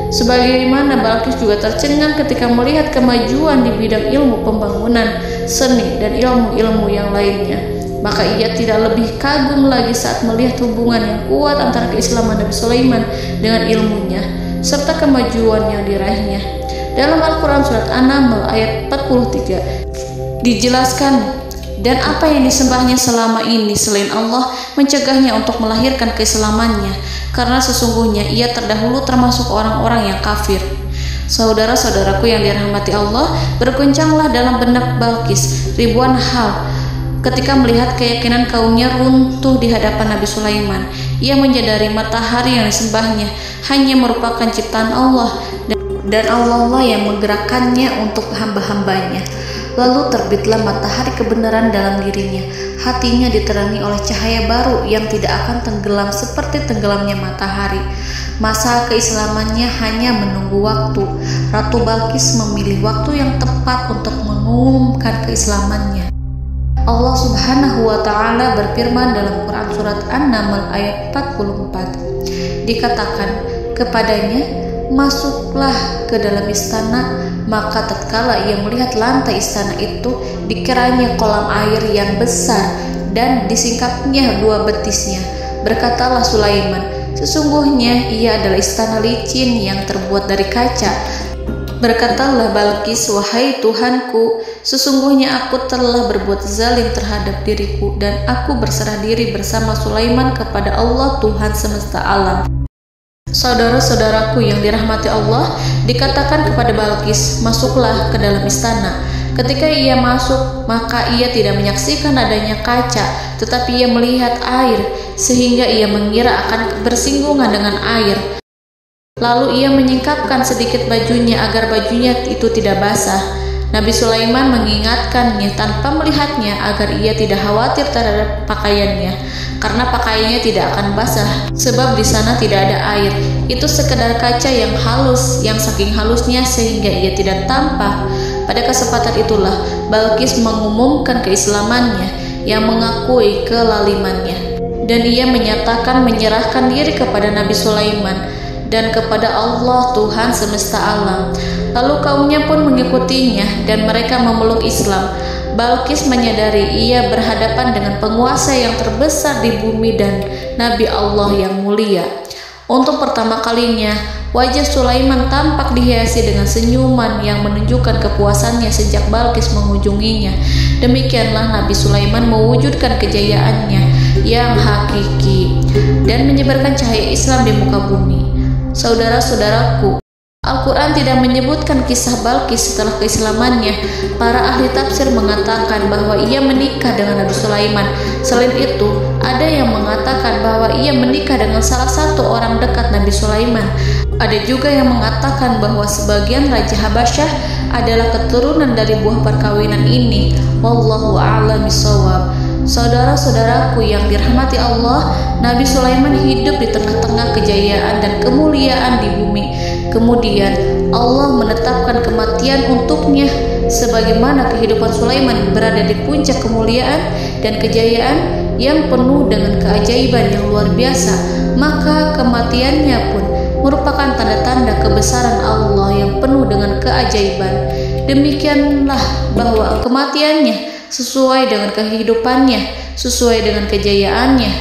Sebagaimana Balqis juga tercengang ketika melihat kemajuan di bidang ilmu pembangunan, seni, dan ilmu-ilmu yang lainnya. Maka ia tidak lebih kagum lagi saat melihat hubungan yang kuat antara keislaman Nabi Sulaiman dengan ilmunya serta kemajuan yang diraihnya. Dalam Al-Quran Surat An-Naml ayat 43 dijelaskan, dan apa yang disembahnya selama ini selain Allah mencegahnya untuk melahirkan keislamannya, karena sesungguhnya ia terdahulu termasuk orang-orang yang kafir. Saudara-saudaraku yang dirahmati Allah, berguncanglah dalam benak Balqis ribuan hal ketika melihat keyakinan kaumnya runtuh di hadapan Nabi Sulaiman. Ia menyadari matahari yang disembahnya hanya merupakan ciptaan Allah, dan Allah lah yang menggerakkannya untuk hamba-hambanya. Lalu terbitlah matahari kebenaran dalam dirinya. Hatinya diterangi oleh cahaya baru yang tidak akan tenggelam seperti tenggelamnya matahari. Masa keislamannya hanya menunggu waktu. Ratu Balqis memilih waktu yang tepat untuk mengumumkan keislamannya. Allah Subhanahu wa Ta'ala berfirman dalam Quran Surat An-Naml ayat 44. Dikatakan kepadanya, masuklah ke dalam istana. Maka tatkala ia melihat lantai istana itu, dikiranya kolam air yang besar dan disingkapnya 2 betisnya. Berkatalah Sulaiman, sesungguhnya ia adalah istana licin yang terbuat dari kaca. Berkatalah Balqis, wahai Tuhanku, sesungguhnya aku telah berbuat zalim terhadap diriku dan aku berserah diri bersama Sulaiman kepada Allah Tuhan semesta alam. Saudara-saudaraku yang dirahmati Allah, dikatakan kepada Balqis, masuklah ke dalam istana. Ketika ia masuk, maka ia tidak menyaksikan adanya kaca, tetapi ia melihat air, sehingga ia mengira akan bersinggungan dengan air. Lalu ia menyingkapkan sedikit bajunya agar bajunya itu tidak basah. Nabi Sulaiman mengingatkannya tanpa melihatnya agar ia tidak khawatir terhadap pakaiannya, karena pakaiannya tidak akan basah sebab di sana tidak ada air. Itu sekedar kaca yang halus, yang saking halusnya sehingga ia tidak tampak. Pada kesempatan itulah Balqis mengumumkan keislamannya yang mengakui kelalimannya, dan ia menyatakan menyerahkan diri kepada Nabi Sulaiman dan kepada Allah Tuhan semesta alam. Lalu kaumnya pun mengikutinya dan mereka memeluk Islam. Balqis menyadari ia berhadapan dengan penguasa yang terbesar di bumi dan Nabi Allah yang mulia. Untuk pertama kalinya, wajah Sulaiman tampak dihiasi dengan senyuman yang menunjukkan kepuasannya sejak Balqis mengunjunginya. Demikianlah Nabi Sulaiman mewujudkan kejayaannya yang hakiki dan menyebarkan cahaya Islam di muka bumi. Saudara-saudaraku, Al-Quran tidak menyebutkan kisah Balqis setelah keislamannya. Para ahli tafsir mengatakan bahwa ia menikah dengan Nabi Sulaiman. Selain itu, ada yang mengatakan bahwa ia menikah dengan salah satu orang dekat Nabi Sulaiman. Ada juga yang mengatakan bahwa sebagian Raja Habasyah adalah keturunan dari buah perkawinan ini. Wallahu a'lam bishawab. Saudara-saudaraku yang dirahmati Allah, Nabi Sulaiman hidup di tengah-tengah kejayaan dan kemuliaan di bumi. Kemudian Allah menetapkan kematian untuknya, sebagaimana kehidupan Sulaiman berada di puncak kemuliaan dan kejayaan yang penuh dengan keajaiban yang luar biasa, maka kematiannya pun merupakan tanda-tanda kebesaran Allah yang penuh dengan keajaiban. Demikianlah bahwa kematiannya sesuai dengan kehidupannya, sesuai dengan kejayaannya.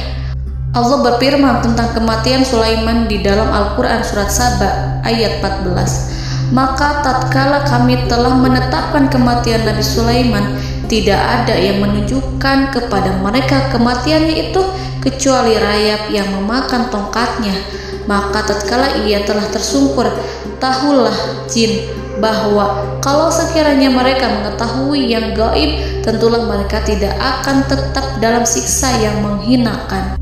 Allah berfirman tentang kematian Sulaiman di dalam Al-Quran Surat Saba ayat 14. Maka tatkala kami telah menetapkan kematian Nabi Sulaiman, tidak ada yang menunjukkan kepada mereka kematiannya itu kecuali rayap yang memakan tongkatnya. Maka tatkala ia telah tersungkur, tahulah jin bahwa kalau sekiranya mereka mengetahui yang gaib, tentulah mereka tidak akan tetap dalam siksa yang menghinakan.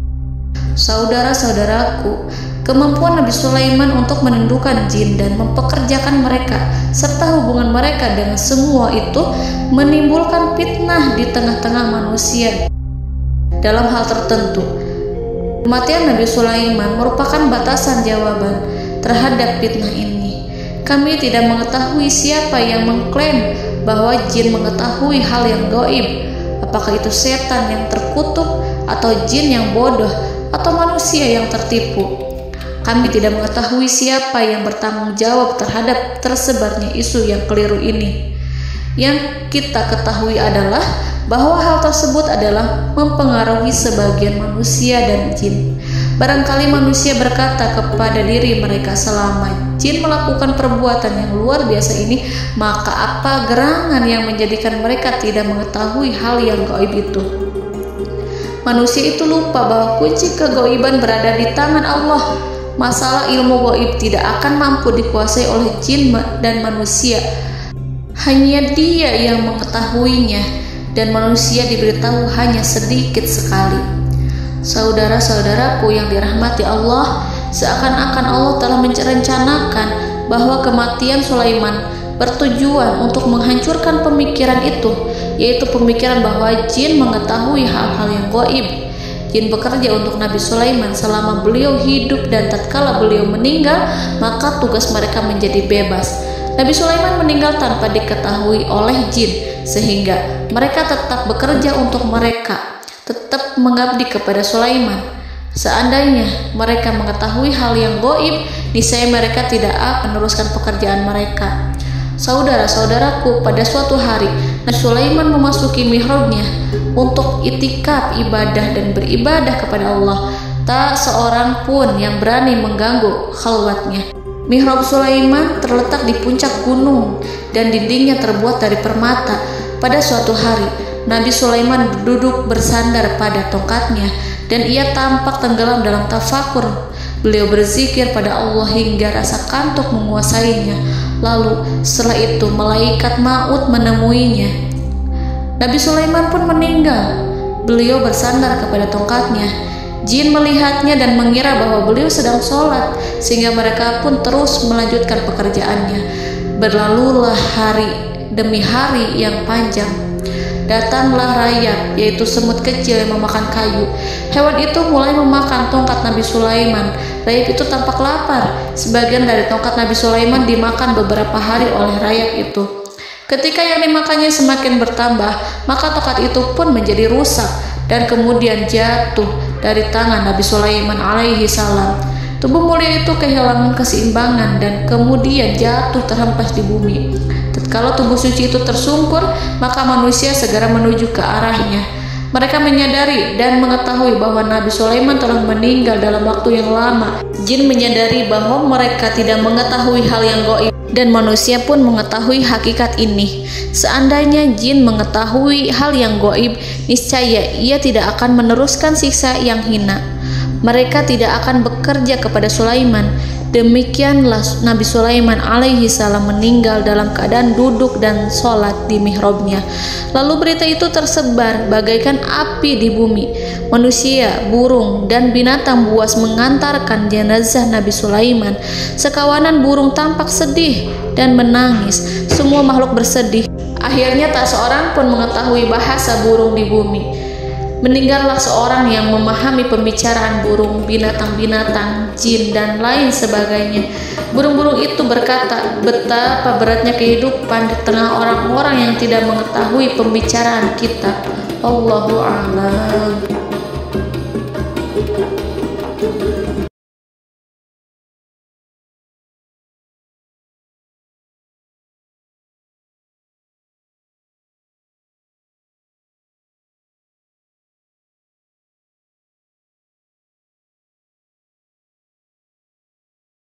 Saudara-saudaraku, kemampuan Nabi Sulaiman untuk menundukkan jin dan mempekerjakan mereka serta hubungan mereka dengan semua itu menimbulkan fitnah di tengah-tengah manusia dalam hal tertentu. Kematian Nabi Sulaiman merupakan batasan jawaban terhadap fitnah ini. Kami tidak mengetahui siapa yang mengklaim bahwa jin mengetahui hal yang gaib. Apakah itu setan yang terkutuk, atau jin yang bodoh, atau manusia yang tertipu? Kami tidak mengetahui siapa yang bertanggung jawab terhadap tersebarnya isu yang keliru ini. Yang kita ketahui adalah bahwa hal tersebut adalah mempengaruhi sebagian manusia dan jin. Barangkali manusia berkata kepada diri mereka, selama jin melakukan perbuatan yang luar biasa ini, maka apa gerangan yang menjadikan mereka tidak mengetahui hal yang gaib itu? Manusia itu lupa bahwa kunci kegaiban berada di tangan Allah. Masalah ilmu gaib tidak akan mampu dikuasai oleh jin dan manusia. Hanya Dia yang mengetahuinya, dan manusia diberitahu hanya sedikit sekali. Saudara-saudaraku yang dirahmati Allah, seakan-akan Allah telah merencanakan bahwa kematian Sulaiman bertujuan untuk menghancurkan pemikiran itu, yaitu pemikiran bahwa jin mengetahui hal-hal yang gaib. Jin bekerja untuk Nabi Sulaiman selama beliau hidup, dan tatkala beliau meninggal, maka tugas mereka menjadi bebas. Nabi Sulaiman meninggal tanpa diketahui oleh jin, sehingga mereka tetap bekerja untuk mereka, tetap mengabdi kepada Sulaiman. Seandainya mereka mengetahui hal yang gaib, niscaya mereka tidak akan meneruskan pekerjaan mereka. Saudara-saudaraku, pada suatu hari Nabi Sulaiman memasuki mihrabnya untuk itikaf ibadah dan beribadah kepada Allah. Tak seorang pun yang berani mengganggu khalwatnya. Mihrab Sulaiman terletak di puncak gunung dan dindingnya terbuat dari permata. Pada suatu hari, Nabi Sulaiman duduk bersandar pada tongkatnya dan ia tampak tenggelam dalam tafakur. Beliau berzikir pada Allah hingga rasa kantuk menguasainya. Lalu setelah itu malaikat maut menemuinya. Nabi Sulaiman pun meninggal. Beliau bersandar kepada tongkatnya. Jin melihatnya dan mengira bahwa beliau sedang sholat, sehingga mereka pun terus melanjutkan pekerjaannya. Berlalulah hari demi hari yang panjang. Datanglah rayap, yaitu semut kecil yang memakan kayu. Hewan itu mulai memakan tongkat Nabi Sulaiman. Rayap itu tampak lapar. Sebagian dari tongkat Nabi Sulaiman dimakan beberapa hari oleh rayap itu. Ketika yang dimakannya semakin bertambah, maka tongkat itu pun menjadi rusak dan kemudian jatuh dari tangan Nabi Sulaiman alaihi salam. Tubuh mulia itu kehilangan keseimbangan dan kemudian jatuh terhempas di bumi. Tatkala tubuh suci itu tersungkur, maka manusia segera menuju ke arahnya. Mereka menyadari dan mengetahui bahwa Nabi Sulaiman telah meninggal dalam waktu yang lama. Jin menyadari bahwa mereka tidak mengetahui hal yang gaib, dan manusia pun mengetahui hakikat ini. Seandainya jin mengetahui hal yang gaib, niscaya ia tidak akan meneruskan siksa yang hina. Mereka tidak akan bekerja kepada Sulaiman. Demikianlah Nabi Sulaiman alaihi salam meninggal dalam keadaan duduk dan sholat di mihrabnya. Lalu berita itu tersebar bagaikan api di bumi. Manusia, burung, dan binatang buas mengantarkan jenazah Nabi Sulaiman. Sekawanan burung tampak sedih dan menangis. Semua makhluk bersedih. Akhirnya tak seorang pun mengetahui bahasa burung di bumi. Meninggallah seorang yang memahami pembicaraan burung, binatang-binatang, jin, dan lain sebagainya. Burung-burung itu berkata, betapa beratnya kehidupan di tengah orang-orang yang tidak mengetahui pembicaraan kita. Allahu a'lam.